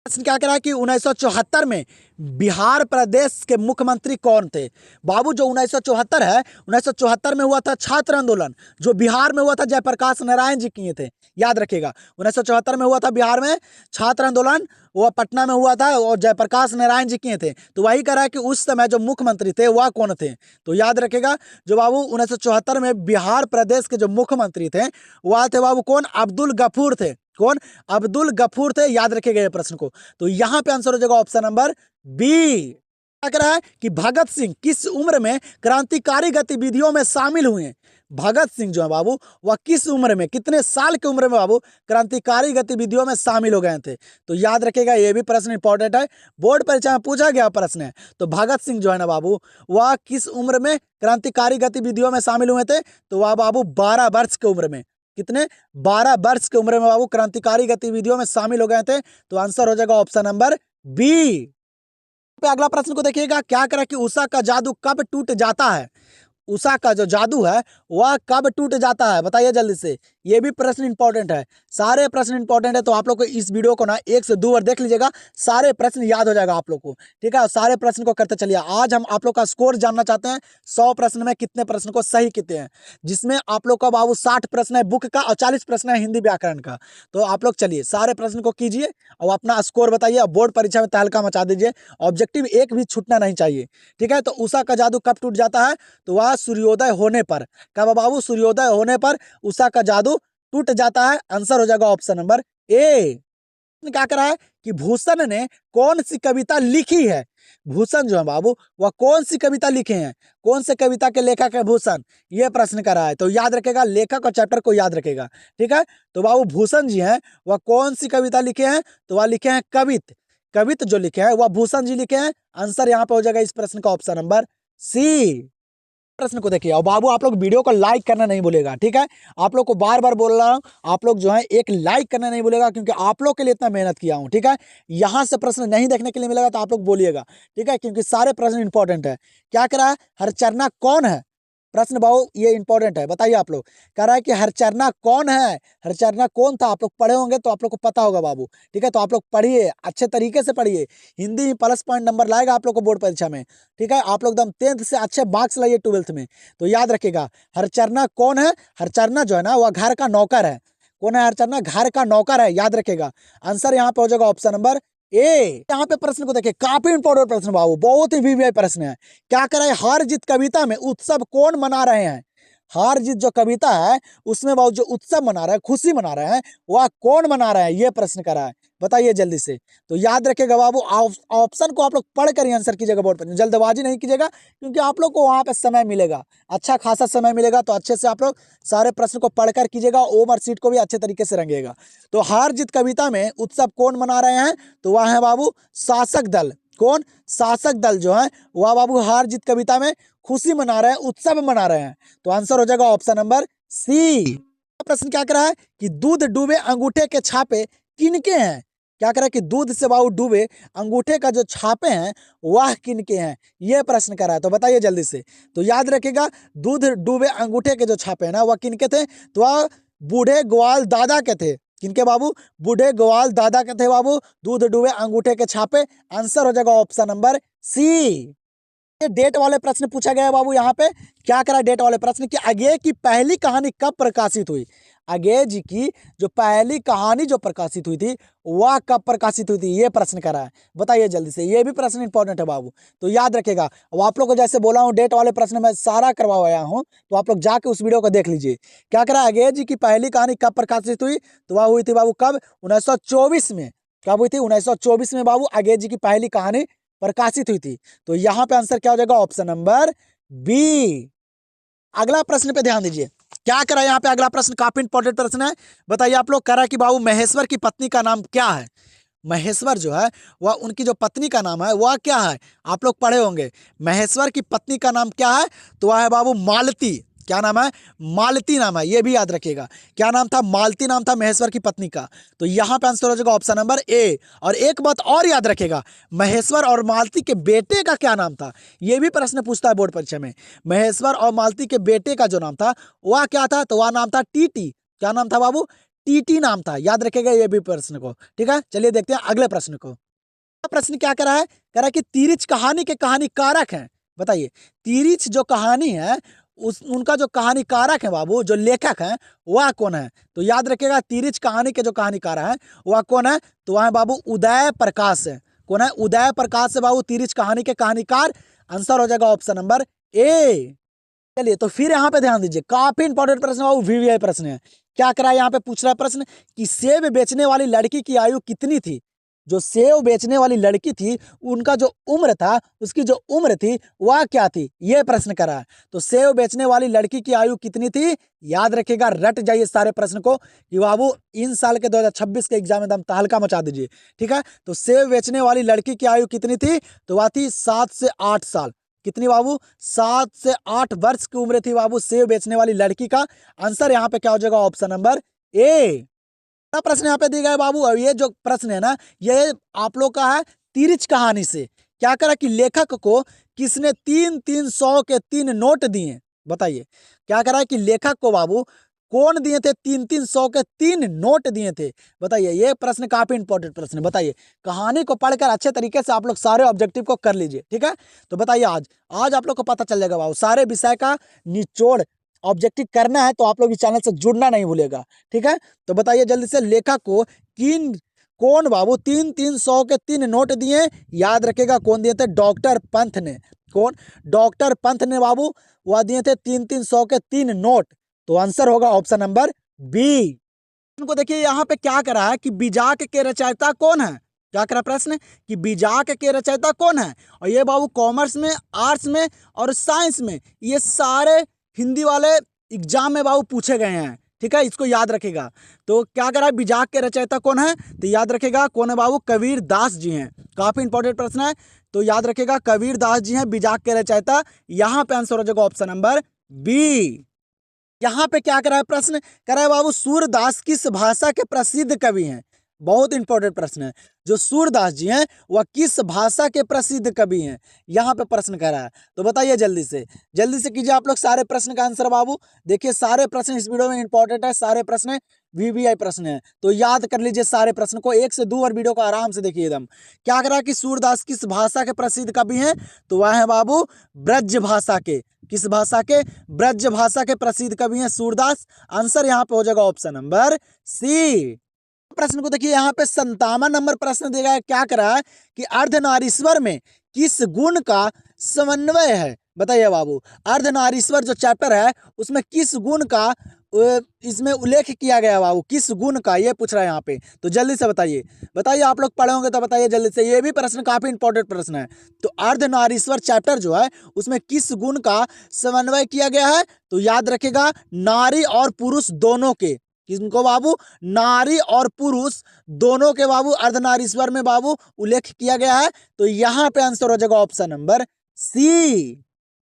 प्रश्न क्या करा कि 1974 में बिहार प्रदेश के मुख्यमंत्री कौन थे? बाबू जो 1974 है, 1974 में हुआ था छात्र आंदोलन, जो बिहार में हुआ था जयप्रकाश नारायण जी किए थे। याद रखिएगा, 1974 में हुआ था बिहार में छात्र आंदोलन, वह पटना में हुआ था और जयप्रकाश नारायण जी किए थे। तो वही कह रहा है कि उस समय जो मुख्यमंत्री थे वह कौन थे? तो याद रखेगा, जो बाबू 1974 में बिहार प्रदेश के जो मुख्यमंत्री थे वह थे बाबू कौन? अब्दुल गफूर थे। कौन? अब्दुल गफूर थे। याद रखेगा ये प्रश्न को। तो यहाँ पे आंसर हो जाएगा ऑप्शन नंबर बी। क्या कह रहा है कि भगत सिंह किस उम्र में क्रांतिकारी गतिविधियों में शामिल हुए? भगत सिंह जो है बाबू वह किस उम्र में, कितने साल की उम्र में बाबू क्रांतिकारी गतिविधियों में शामिल हो गए थे? तो याद रखेगा, ये भी प्रश्न इंपॉर्टेंट है, बोर्ड परीक्षा में पूछा गया प्रश्न है। तो भगत सिंह जो है ना बाबू वह किस उम्र में क्रांतिकारी गतिविधियों में शामिल हुए थे? तो वह बाबू 12 वर्ष की उम्र में। कितने? 12 वर्ष की उम्र में बाबू क्रांतिकारी गतिविधियों में शामिल हो गए थे। तो आंसर हो जाएगा ऑप्शन नंबर बी। पे अगला प्रश्न को देखिएगा, क्या करा कि उषा का जादू कब टूट जाता है? उषा का जो जादू है वह कब टूट जाता है? बताइए जल्दी से। ये भी प्रश्न इंपॉर्टेंट है, सारे प्रश्न इंपॉर्टेंट है। तो आप लोग को इस वीडियो को ना 1 से 2 बार देख लीजिएगा, सारे प्रश्न याद हो जाएगा आप लोग को। ठीक है, सारे प्रश्न को करते चलिए। आज हम आप लोग का स्कोर जानना चाहते हैं, 100 प्रश्न में कितने प्रश्न को सही किए हैं, जिसमें आप लोग का बाबू 60 प्रश्न है बुक का और 40 प्रश्न है हिंदी व्याकरण का। तो आप लोग चलिए सारे प्रश्न को कीजिए और अपना स्कोर बताइए और बोर्ड परीक्षा में तहलका मचा दीजिए। ऑब्जेक्टिव एक भी छूटना नहीं चाहिए। ठीक है, तो उषा का जादू कब टूट जाता है? तो वह सूर्योदय होने पर। कब बाबू? सूर्योदय होने पर उषा का जादू टूट जाता है। आंसर हो जाएगा ऑप्शन नंबर ए। क्या करा है कि भूषण ने कौन सी कविता लिखी है? भूषण जो है बाबू वह कौन सी कविता लिखे हैं? कौन से कविता के लेखक है भूषण? ये प्रश्न करा है। तो याद रखेगा, लेखक और चैप्टर को याद रखेगा। ठीक है, तो बाबू भूषण जी हैं वह कौन सी कविता लिखे हैं? तो वह लिखे हैं कवित। कवित जो लिखे हैं वह भूषण जी लिखे हैं। आंसर यहाँ पे हो जाएगा इस प्रश्न का ऑप्शन नंबर सी। प्रश्न को देखिए और बाबू आप लोग वीडियो को लाइक करना नहीं भूलेगा। ठीक है, आप लोग को बार बार बोल रहा हूँ, आप लोग जो है एक लाइक करना नहीं भूलेगा, क्योंकि आप लोग के लिए इतना मेहनत किया हूँ। ठीक है, यहाँ से प्रश्न नहीं देखने के लिए मिलेगा तो आप लोग बोलिएगा। ठीक है, क्योंकि सारे प्रश्न इंपॉर्टेंट है। क्या करा है? हरचरना कौन है? प्रश्न भाव ये इंपॉर्टेंट है, बताइए आप लोग। कह रहा है कि हरचरना कौन है, हरचरना कौन था, आप लोग पढ़े होंगे तो आप लोग को पता होगा बाबू, ठीक है। तो आप लोग पढ़िए, अच्छे तरीके से पढ़िए, हिंदी में प्लस पॉइंट नंबर लाएगा आप लोग को बोर्ड परीक्षा में, ठीक है। आप लोग एकदम 10th से अच्छे मार्क्स लाइए 12th में। तो याद रखिएगा हरचरना कौन है, हरचरना जो है ना वह घर का नौकर है। कौन है हरचरना, घर का नौकर है, याद रखिएगा। आंसर यहाँ पे हो जाएगा ऑप्शन नंबर ए। यहाँ पे प्रश्न को देखिए, काफी इंपॉर्टेंट प्रश्न बाबू, बहुत ही वीवीआई प्रश्न है। क्या कर रहा है, हार जीत कविता में उत्सव कौन मना रहे हैं, हार जीत जो कविता है उसमें बाबू जो उत्सव मना रहे हैं, खुशी मना रहे हैं, वह कौन मना रहे हैं, ये प्रश्न करा है, बताइए जल्दी से। तो याद रखिएगा बाबू, ऑप्शन को आप लोग पढ़ कर ही आंसर कीजिएगा बोर्ड पर, जल्दबाजी नहीं कीजिएगा, क्योंकि आप लोग को वहां पे समय मिलेगा, अच्छा खासा समय मिलेगा। तो अच्छे से आप लोग सारे प्रश्न को पढ़कर कीजिएगा, ओमर सीट को भी अच्छे तरीके से रंगेगा। तो हार जीत कविता में उत्सव कौन मना रहे हैं, तो वह है बाबू शासक दल। कौन, शासक दल जो है वह बाबू हार जीत कविता में खुशी मना रहे हैं, उत्सव मना रहे हैं। तो आंसर हो जाएगा ऑप्शन नंबर सी। प्रश्न क्या कर रहा है कि दूध डूबे अंगूठे के छापे किनके हैं, क्या कर रहा है कि दूध से बाबू डूबे अंगूठे का जो छापे हैं वह किनके हैं, यह प्रश्न कर रहा है। तो बताइए जल्दी से। तो याद रखिएगा दूध डूबे अंगूठे के जो छापे हैं ना वह किनके थे, तो वह बूढ़े ग्वाल दादा के थे। किनके बाबू, बूढ़े ग्वाल दादा के थे बाबू, दूध डूबे अंगूठे के छापे। आंसर हो जाएगा ऑप्शन नंबर सी। डेट वाले प्रश्न पूछा गया है बाबू, यहाँ पे क्या करा डेट वाले प्रश्न कि अगेय की पहली कहानी कब प्रकाशित हुई, अगेय जी की जो पहली कहानी जो प्रकाशित हुई थी वह कब प्रकाशित हुई थी, ये प्रश्न करा है, बताइए जल्दी से। ये भी प्रश्न इंपॉर्टेंट है बाबू, तो याद रखेगा। अब आप लोग को जैसे बोला हूँ डेट वाले प्रश्न मैं सारा करवाया हूँ, तो आप लोग जाके उस वीडियो को देख लीजिए। क्या करा, अगेय जी की पहली कहानी कब प्रकाशित हुई, तो वह हुई थी बाबू कब, 1924 में। कब हुई थी, 1924 में बाबू अगेय जी की पहली कहानी प्रकाशित हुई थी। तो यहाँ पे आंसर क्या हो जाएगा, ऑप्शन नंबर बी। अगला प्रश्न पे ध्यान दीजिए, क्या करा यहाँ पे, अगला प्रश्न काफी इंपॉर्टेंट प्रश्न है, बताइए आप लोग। करा कि बाबू महेश्वर की पत्नी का नाम क्या है, महेश्वर जो है वह उनकी जो पत्नी का नाम है वह क्या है, आप लोग पढ़े होंगे। महेश्वर की पत्नी का नाम क्या है, तो वह है बाबू मालती। क्या नाम है, मालती नाम है, ये भी याद रखिएगा। क्या नाम था, मालती नाम था महेश्वर की पत्नी का। तो यहाँ पे आंसर हो जाएगा ऑप्शन नंबर ए। और एक बात और याद रखिएगा, महेश्वर और मालती के बेटे का क्या नाम था, ये भी प्रश्न पूछता है बोर्ड परीक्षा में। महेश्वर और मालती के बेटे का जो नाम था वह क्या था, तो वह नाम था टीटी। क्या नाम था बाबू, टीटी नाम था, याद रखेगा ये भी प्रश्न को, ठीक है। चलिए देखते हैं अगले प्रश्न को। प्रश्न क्या करा है, कह रहा है कि तिरिच कहानी के कहानीकारक हैं, बताइए। तिरिच जो कहानी है उस उनका जो कहानीकारक है बाबू, जो लेखक है वह कौन है, तो याद रखिएगा तिरिच कहानी के जो कहानीकार है वह कौन है, तो वह है बाबू उदय प्रकाश है। कौन है, उदय प्रकाश है बाबू तिरिच कहानी के कहानीकार। आंसर हो जाएगा ऑप्शन नंबर ए। चलिए तो फिर यहाँ पे ध्यान दीजिए, काफी इंपॉर्टेंट प्रश्न है, वीवीआई प्रश्न है। क्या करा है यहाँ पे, पूछ रहा है प्रश्न कि सेब बेचने वाली लड़की की आयु कितनी थी, जो सेब बेचने वाली लड़की थी उनका जो उम्र था, उसकी जो उम्र थी वह क्या थी, यह प्रश्न करा है। तो सेब बेचने वाली लड़की की आयु कितनी थी, याद रखिएगा, रट जाइए सारे प्रश्न को कि बाबू इन साल के 2026 के एग्जाम में दम तहलका मचा दीजिए, ठीक है। तो सेब बेचने वाली लड़की की आयु कितनी थी, तो वह थी 7 से 8 साल। कितनी बाबू, 7 से 8 वर्ष की उम्र थी बाबू सेब बेचने वाली लड़की का। आंसर यहाँ पे क्या हो जाएगा, ऑप्शन नंबर ए। प्रश्न यहाँ पे दिया गया है बाबू, और ये जो प्रश्न है ना ये आप लोग का है तिरिच कहानी से। क्या करा कि लेखक को किसने 3-300 के 3 नोट दिए, बताइए। क्या करा कि लेखक को बाबू कौन दिए थे 3-300 के 3 नोट दिए थे, बताइए। ये प्रश्न काफी इंपॉर्टेंट प्रश्न है, बताइए। कहानी को पढ़कर अच्छे तरीके से आप लोग सारे ऑब्जेक्टिव को कर लीजिए, ठीक है। तो बताइए आज आप लोग को पता चल जाएगा बाबू, सारे विषय का निचोड़ ऑब्जेक्टिव करना है तो आप लोग इस चैनल से जुड़ना नहीं भूलेगा, ठीक है। तो बताइए जल्दी से, लेखक को कौन बाबू 3-300 के 3 नोट दिए, याद रखेगा कौन दिए थे, डॉक्टर पंथ ने। कौन, डॉक्टर पंथ ने बाबू वह दिए थे 3-300 के 3 नोट। तो आंसर होगा ऑप्शन नंबर बी। उनको देखिए यहाँ पे क्या करा है कि बीजाक के रचयिता कौन है, क्या करा प्रश्न कि बीजाक के रचयिता कौन है। और ये बाबू कॉमर्स में, आर्ट्स में और साइंस में ये सारे हिंदी वाले एग्जाम में बाबू पूछे गए हैं, ठीक है, इसको याद रखेगा। तो क्या करा है, बीजाक के रचयिता कौन है, तो याद रखेगा कौन है बाबू, कबीर दास जी हैं। काफी इंपॉर्टेंट प्रश्न है, तो याद रखेगा कबीर दास जी हैं बीजाक के रचयिता। यहाँ पे आंसर हो जाएगा ऑप्शन नंबर बी। यहाँ पे क्या करा है प्रश्न, करा है बाबू सूरदास किस भाषा के प्रसिद्ध कवि हैं, बहुत इंपॉर्टेंट प्रश्न है। जो सूरदास जी हैं वह किस भाषा के प्रसिद्ध कवि हैं? यहाँ पे प्रश्न करा है, तो बताइए जल्दी से कीजिए आप लोग सारे प्रश्न का आंसर बाबू। देखिए सारे प्रश्न इस वीडियो में इंपॉर्टेंट है, सारे प्रश्न वीवीआई प्रश्न है, तो याद कर लीजिए सारे प्रश्न को, 1 से 2 और वीडियो को आराम से देखिए एकदम। क्या करा कि सूरदास किस भाषा के प्रसिद्ध कवि हैं? तो वह है बाबू ब्रज भाषा के। किस भाषा के? ब्रज भाषा के प्रसिद्ध कवि हैं सूरदास। आंसर यहाँ पे हो जाएगा ऑप्शन नंबर सी। प्रश्न को देखिए, यहाँ पे 57 नंबर प्रश्न दिया है। क्या करा है कि अर्धनारीश्वर में किस गुण का समन्वय है? बताइए बाबू, अर्धनारीश्वर जो चैप्टर है उसमें किस गुण का इसमें उल्लेख किया गया है बाबू, किस गुण का, ये पूछ रहा है यहाँ पे। तो जल्दी से बताइए आप लोग पढ़े होंगे तो बताइए जल्दी से, ये भी प्रश्न काफी इंपॉर्टेंट प्रश्न है। तो अर्धनारीश्वर चैप्टर जो है उसमें किस गुण का समन्वय किया गया है? तो याद रखेगा नारी और पुरुष दोनों के। किनको बाबू? नारी और पुरुष दोनों के बाबू अर्धनारीश्वर में बाबू उल्लेख किया गया है। तो यहाँ पे आंसर हो जाएगा ऑप्शन नंबर सी।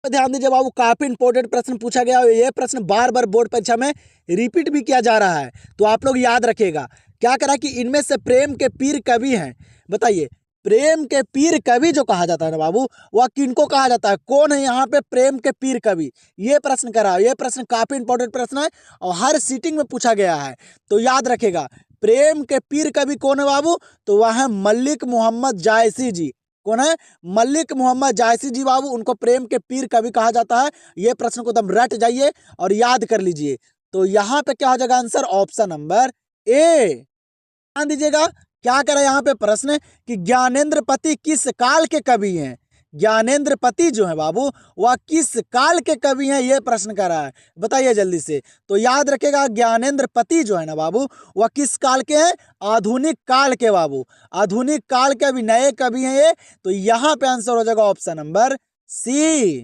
ध्यान दीजिए बाबू, काफी इंपॉर्टेंट प्रश्न पूछा गया और ये प्रश्न बार बार बोर्ड परीक्षा में रिपीट भी किया जा रहा है, तो आप लोग याद रखिएगा। क्या करा कि इनमें से प्रेम के पीर कवि हैं? बताइए, प्रेम के पीर कवि जो कहा जाता है ना बाबू, वह किनको कहा जाता है? कौन है यहाँ पे प्रेम के पीर कवि? ये प्रश्न करा, ये प्रश्न काफी इंपॉर्टेंट प्रश्न है और हर सीटिंग में पूछा गया है, तो याद रखेगा। प्रेम के पीर कवि कौन है बाबू? तो वह है मलिक मोहम्मद जायसी जी। कौन है? मलिक मोहम्मद जायसी जी बाबू, उनको प्रेम के पीर कवि कहा जाता है। ये प्रश्न को एकदम रट जाइए और याद कर लीजिए। तो यहाँ पे क्या हो जाएगा आंसर? Option number A. ध्यान दीजिएगा, क्या करे यहाँ पे प्रश्न कि ज्ञानेंद्र पति किस काल के कवि हैं? ज्ञानेंद्र पति जो है बाबू वह किस काल के कवि हैं? ये प्रश्न कर रहा है, बताइए जल्दी से। तो याद रखेगा ज्ञानेंद्र पति जो है ना बाबू वह किस काल के हैं? आधुनिक काल के बाबू, आधुनिक काल के अभी नए कवि हैं ये। तो यहाँ पे आंसर हो जाएगा ऑप्शन नंबर सी।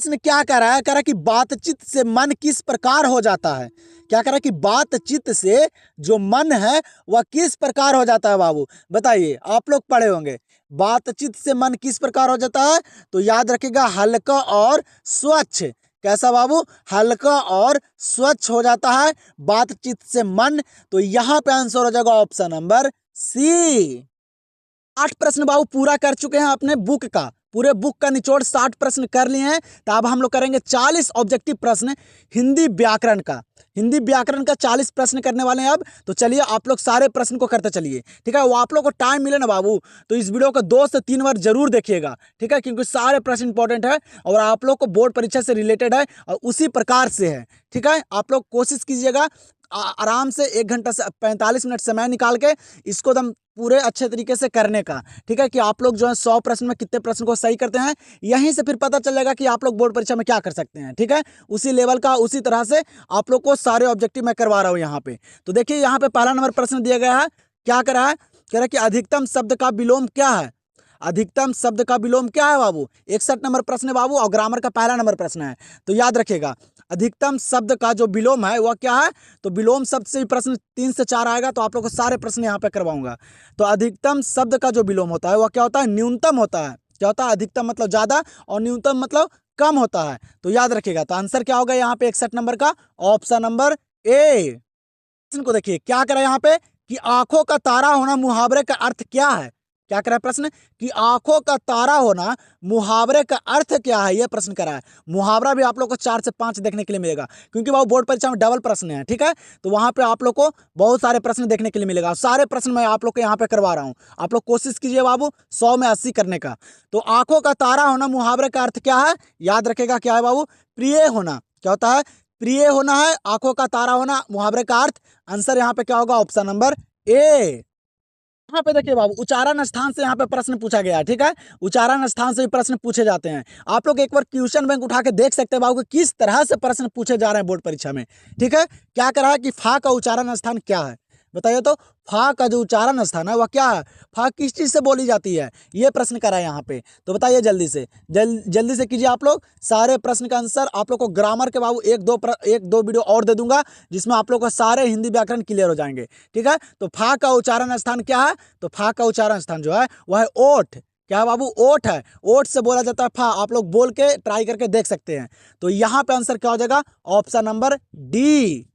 प्रश्न क्या कह रहा है? कह रहा है कि बातचीत से मन किस प्रकार हो जाता है? क्या कह रहा है कि बातचीत से जो मन है वह किस प्रकार हो जाता है बाबू? बताइए, आप लोग पढ़े होंगे। बातचीत से मन किस प्रकार हो जाता है? तो याद रखिएगा हल्का और स्वच्छ। कैसा बाबू? हल्का और स्वच्छ हो जाता है बातचीत से मन। तो यहाँ पे आंसर हो जाएगा ऑप्शन नंबर सी। 8 प्रश्न बाबू पूरा कर चुके हैं अपने बुक का, पूरे बुक का निचोड़ 60 प्रश्न कर लिए हैं। तो अब हम लोग करेंगे 40 ऑब्जेक्टिव प्रश्न हिंदी व्याकरण का। हिंदी व्याकरण का 40 प्रश्न करने वाले हैं अब। तो चलिए आप लोग सारे प्रश्न को करते चलिए, ठीक है। वो आप लोग को टाइम मिले ना बाबू तो इस वीडियो को 2 से 3 बार जरूर देखिएगा, ठीक है, क्योंकि सारे प्रश्न इंपॉर्टेंट है और आप लोग को बोर्ड परीक्षा से रिलेटेड है और उसी प्रकार से है, ठीक है। आप लोग कोशिश कीजिएगा आराम से 1 घंटा से 45 मिनट समय निकाल के इसको एकदम पूरे अच्छे तरीके से करने का, ठीक है, कि आप लोग जो है 100 प्रश्न में कितने प्रश्न को सही करते हैं, यहीं से फिर पता चल जाएगा कि आप लोग बोर्ड परीक्षा में क्या कर सकते हैं, ठीक है। उसी लेवल का उसी तरह से आप लोग को सारे ऑब्जेक्टिव मैं करवा रहा हूँ यहाँ पे। तो देखिए यहाँ पे पहला नंबर प्रश्न दिया गया है। क्या करा है? कह रहा है कि अधिकतम शब्द का विलोम क्या है? अधिकतम शब्द का विलोम क्या है बाबू? 61 नंबर प्रश्न है बाबू और ग्रामर का पहला नंबर प्रश्न है। तो याद रखिएगा अधिकतम शब्द का जो विलोम है वह क्या है? तो विलोम शब्द से ही प्रश्न 3 से 4 आएगा, तो आप लोग को सारे प्रश्न यहाँ पे करवाऊंगा। तो अधिकतम शब्द का जो विलोम होता है वह क्या होता है? न्यूनतम होता है। क्या होता है? अधिकतम मतलब ज्यादा और न्यूनतम मतलब कम होता है। तो याद रखिएगा, तो आंसर क्या होगा यहाँ पे 61 नंबर का? Option number A. प्रश्न को देखिए, क्या करा यहाँ पे कि आंखों का तारा होना मुहावरे का अर्थ क्या है? क्या करा प्रश्न कि आंखों का तारा होना मुहावरे का अर्थ क्या है? यह प्रश्न करा है। मुहावरा भी आप लोग को 4 से 5 देखने के लिए मिलेगा, क्योंकि वो बोर्ड परीक्षा में डबल प्रश्न है, ठीक है। तो वहां पे आप लोग को बहुत सारे प्रश्न देखने के लिए मिलेगा। सारे प्रश्न मैं आप लोग को यहाँ पे करवा रहा हूँ। आप लोग कोशिश कीजिए बाबू 100 में 80 करने का। तो आंखों का तारा होना मुहावरे का अर्थ क्या है? याद रखेगा क्या है बाबू? प्रिय होना। क्या होता है? प्रिय होना है आंखों का तारा होना मुहावरे का अर्थ। आंसर यहाँ पे क्या होगा? Option number A. यहाँ पे देखिए बाबू उच्चारण स्थान से यहाँ पे प्रश्न पूछा गया है, ठीक है। उच्चारण स्थान से भी प्रश्न पूछे जाते हैं। आप लोग एक बार क्वेश्चन बैंक उठा के देख सकते हैं बाबू कि किस तरह से प्रश्न पूछे जा रहे हैं बोर्ड परीक्षा में, ठीक है। क्या करा है कि फा का उच्चारण स्थान क्या है? बताइए तो फा का जो उच्चारण स्थान है वह क्या है? फा किस चीज से बोली जाती है? ये प्रश्न करा है यहाँ पे। तो बताइए जल्दी से, जल्दी से कीजिए आप लोग सारे प्रश्न का आंसर। आप लोग को ग्रामर के बाबू एक दो वीडियो और दे दूंगा जिसमें आप लोग को सारे हिंदी व्याकरण क्लियर हो जाएंगे, ठीक है। तो फा का उच्चारण स्थान क्या है? तो फा का उच्चारण स्थान जो है वह है ओठ। क्या है बाबू? ओठ है। ओठ से बोला जाता है फा। आप लोग बोल के ट्राई करके देख सकते हैं। तो यहाँ पे आंसर क्या हो जाएगा? Option number D.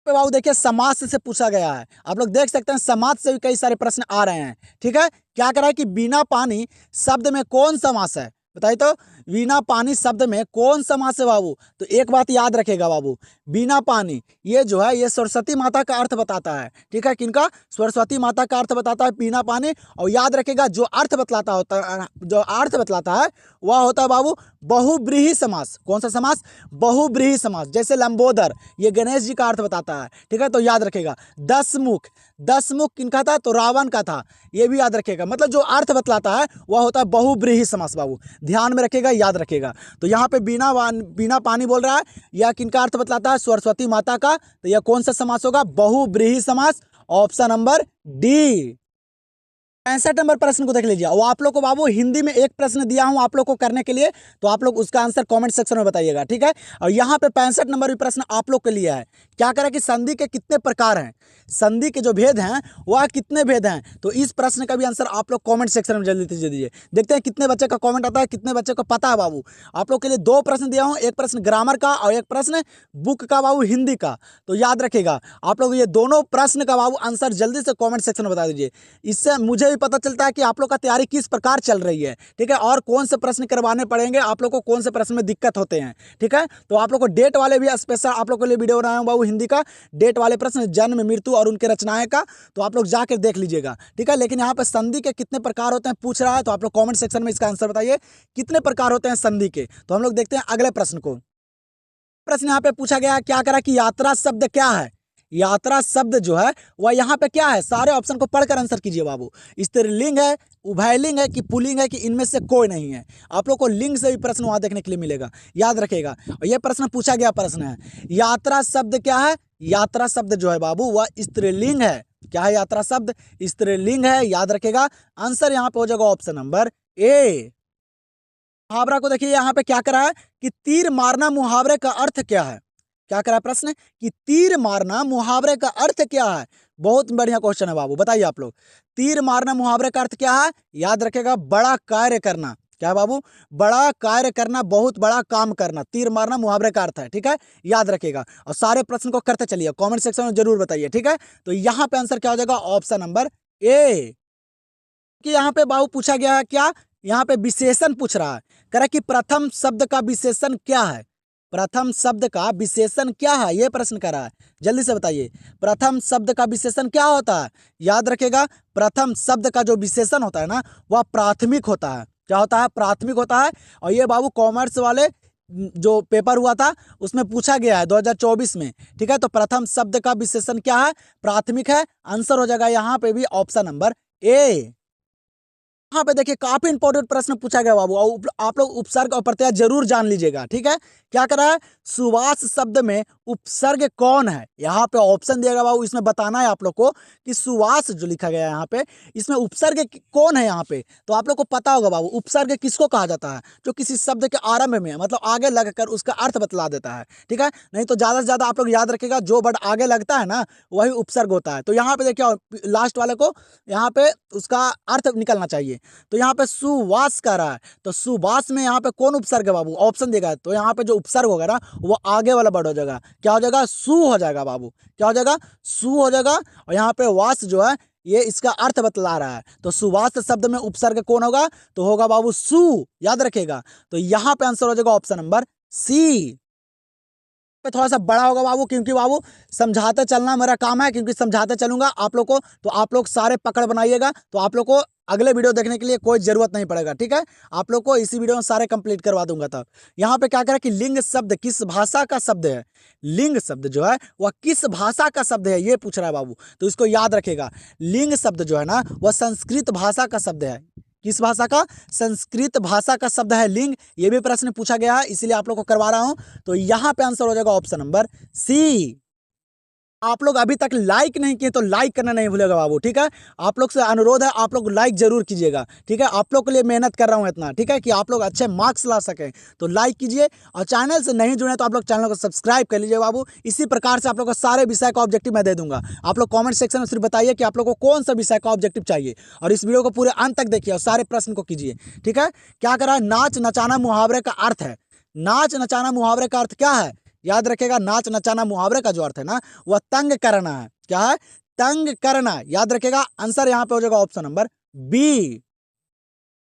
पे बाबू देखिए समास से पूछा गया है। आप लोग देख सकते हैं समास से भी कई सारे प्रश्न आ रहे हैं। ठीक है, क्या करा है कि बिना पानी शब्द में कौन समास है, बताइए तो। बिना पानी शब्द में कौन समास है बाबू? तो एक बात याद रखेगा बाबू, बिना पानी ये जो है ये सरस्वती माता का अर्थ बताता है। ठीक है, किनका? सरस्वती माता का अर्थ बताता है बिना पानी। और याद रखेगा जो अर्थ बतलाता होता है, जो अर्थ बतलाता है वह होता है बाबू बहुब्रीहि समास। कौन सा समास? बहुब्रीहि समास। जैसे लंबोदर, ये गणेश जी का अर्थ बताता है। ठीक है, तो याद रखेगा। दसमुख, दसमुख किनका था? तो रावण का था। ये भी याद रखेगा, मतलब जो अर्थ बतलाता है वह होता है बहुब्रीहि समास बाबू। ध्यान में रखेगा, याद रखेगा। तो यहाँ पे बिना पानी बोल रहा है, यह किनका अर्थ बतलाता है? सरस्वती माता का। तो यह कौन सा समास होगा? बहुब्रीहि समास। Option number D. 65 नंबर प्रश्न को देख लीजिए। वो आप लोग को बाबू हिंदी में एक प्रश्न दिया हूं आप लोग को करने के लिए, तो आप लोग उसका आंसर कमेंट सेक्शन में बताइएगा। ठीक है, और यहाँ पे 65 नंबर भी प्रश्न आप लोग के लिए है। क्या करें कि संधि के कितने प्रकार हैं, संधि के जो भेद हैं वह कितने भेद हैं, तो इस प्रश्न का भी आंसर आप लोग कॉमेंट सेक्शन में जल्दी से दीजिए। देखते हैं कितने बच्चे का कॉमेंट आता है, कितने बच्चे को पता है बाबू। आप लोग के लिए 2 प्रश्न दिया हूँ, एक प्रश्न ग्रामर का और एक प्रश्न बुक का बाबू हिंदी का। तो याद रखेगा आप लोग ये दोनों प्रश्न का बाबू आंसर जल्दी से कॉमेंट सेक्शन में बता दीजिए। इससे मुझे भी पता चलता है कि आप लोग का तैयारी किस प्रकार चल रही है। ठीक है, और कौन से प्रश्न करवाने पड़ेंगे, आप लोग को कौन से प्रश्न में दिक्कत होते हैं। ठीक है, तो आप लोग को डेट वाले भी स्पेशल आप लोग के लिए वीडियो बनाया हूं बाबू हिंदी का, डेट वाले प्रश्न, जन्म, मृत्यु और उनके रचनाएं का, तो आप लोग जाकर देख लीजिएगा। ठीक है, लेकिन यहाँ पे संधि के कितने प्रकार होते हैं पूछ रहा है, तो आप लोग कॉमेंट सेक्शन में इसका आंसर बताइए कितने प्रकार होते हैं संधि के। तो हम लोग देखते हैं अगले प्रश्न को। प्रश्न यहाँ पे पूछा गया, क्या करा कि यात्रा शब्द क्या है? यात्रा शब्द जो है वह यहाँ पे क्या है? सारे ऑप्शन को पढ़कर आंसर कीजिए बाबू। स्त्रीलिंग है, उभयलिंग है कि पुल्लिंग है कि इनमें से कोई नहीं है? आप लोग को लिंग से भी प्रश्न वहां देखने के लिए मिलेगा, याद रखेगा। और यह प्रश्न पूछा गया प्रश्न है, यात्रा शब्द क्या है? यात्रा शब्द जो है बाबू वह स्त्रीलिंग है। क्या है? यात्रा शब्द स्त्रीलिंग है, याद रखेगा। आंसर यहाँ पे हो जाएगा ऑप्शन नंबर ए। मुहावरा को देखिए, यहाँ पे क्या करा है कि तीर मारना मुहावरे का अर्थ क्या है? क्या करा प्रश्न कि तीर मारना मुहावरे का अर्थ क्या है? बहुत बढ़िया क्वेश्चन है बाबू, बताइए आप लोग। तीर मारना मुहावरे का अर्थ क्या है? याद रखेगा, बड़ा कार्य करना। क्या है बाबू? बड़ा कार्य करना, बहुत बड़ा काम करना, तीर मारना मुहावरे का अर्थ है। ठीक है, याद रखेगा। और सारे प्रश्न को करते चलिए, कमेंट सेक्शन में जरूर बताइए। ठीक है, तो यहाँ पे आंसर क्या हो जाएगा? Option number A. कि यहाँ पे बाबू पूछा गया है क्या? यहाँ पे विशेषण पूछ रहा है, कह रहा है कि प्रथम शब्द का विशेषण क्या है? प्रथम शब्द का विशेषण क्या है, ये प्रश्न कर रहा है। जल्दी से बताइए, प्रथम शब्द का विशेषण क्या होता है? याद रखेगा, प्रथम शब्द का जो विशेषण होता है ना वह प्राथमिक होता है। क्या होता है? प्राथमिक होता है। और ये बाबू कॉमर्स वाले जो पेपर हुआ था उसमें पूछा गया है 2024 में। ठीक है, तो प्रथम शब्द का विशेषण क्या है? प्राथमिक है। आंसर हो जाएगा यहाँ पे भी ऑप्शन नंबर ए। यहाँ पे देखिए काफी इंपॉर्टेंट प्रश्न पूछा गया बाबू, और आप लोग उपसर्ग और प्रत्यय जरूर जान लीजिएगा। ठीक है, क्या करा है? सुवास शब्द में उपसर्ग कौन है? यहाँ पे ऑप्शन दिएगा बाबू, इसमें बताना है आप लोग को कि सुवास जो लिखा गया है यहाँ पे, इसमें उपसर्ग कौन है यहाँ पे? तो आप लोग को पता होगा बाबू, उपसर्ग किसको कहा जाता है? जो किसी शब्द के आरंभ में मतलब आगे लगकर उसका अर्थ बतला देता है। ठीक है, नहीं तो ज्यादा से ज्यादा आप लोग याद रखेगा, जो वर्ड आगे लगता है ना वही उपसर्ग होता है। तो यहाँ पे देखिए लास्ट वाले को यहाँ पे उसका अर्थ निकलना चाहिए। तो यहाँ पे सुवास का रहा है, तो सुवास में यहाँ पे कौन उपसर्ग है बाबू? ऑप्शन देगा, तो यहाँ पे जो उपसर्ग होगा ना वो आगे वाला वर्ड हो जाएगा। क्या हो जाएगा? सु हो जाएगा बाबू। क्या हो जाएगा? सु हो जाएगा। और यहाँ पे वास जो है ये इसका अर्थ बतला रहा है, तो सुवास शब्द में उपसर्ग कौन होगा? तो होगा बाबू सु, याद रखेगा। तो यहाँ पे आंसर हो जाएगा ऑप्शन नंबर सी। पे थोड़ा सा बड़ा होगा बाबू, क्योंकि बाबू समझाते चलना मेरा काम है, क्योंकि समझाते चलूंगा आप लोग को, तो आप लोग सारे पकड़ बनाइएगा, तो आप लोग को अगले वीडियो देखने के लिए कोई जरूरत नहीं पड़ेगा। ठीक है, आप लोग को इसी वीडियो में सारे कंप्लीट करवा दूंगा। तब यहाँ पे क्या करें कि लिंग शब्द किस भाषा का शब्द है? लिंग शब्द जो है वह किस भाषा का शब्द है, ये पूछ रहा है बाबू। तो इसको याद रखेगा, लिंग शब्द जो है ना वह संस्कृत भाषा का शब्द है। किस भाषा का? संस्कृत भाषा का शब्द है लिंग। ये भी प्रश्न पूछा गया है, इसीलिए आप लोग को करवा रहा हूं। तो यहाँ पे आंसर हो जाएगा ऑप्शन नंबर सी। आप लोग अभी तक लाइक नहीं किए तो लाइक करना नहीं भूलेगा बाबू। ठीक है, आप लोग से अनुरोध है, आप लोग लाइक जरूर कीजिएगा। ठीक है, आप लोग के लिए मेहनत कर रहा हूँ इतना। ठीक है, कि आप लोग अच्छे मार्क्स ला सकें, तो लाइक कीजिए। और चैनल से नहीं जुड़े तो आप लोग चैनल को सब्सक्राइब कर लीजिए बाबू। इसी प्रकार से आप लोग को सारे विषय का ऑब्जेक्टिव मैं दे दूंगा। आप लोग कॉमेंट सेक्शन में सिर्फ बताइए कि आप लोग को कौन सा विषय का ऑब्जेक्टिव चाहिए, और इस वीडियो को पूरे अंत तक देखिए और सारे प्रश्न को कीजिए। ठीक है, क्या करा? नाच नचाना मुहावरे का अर्थ है। नाच नचाना मुहावरे का अर्थ क्या है? याद रखेगा, नाच नचाना मुहावरे का जो अर्थ है ना वह तंग करना है। क्या है? तंग करना। याद रखेगा, आंसर यहाँ पे हो जाएगा ऑप्शन नंबर बी।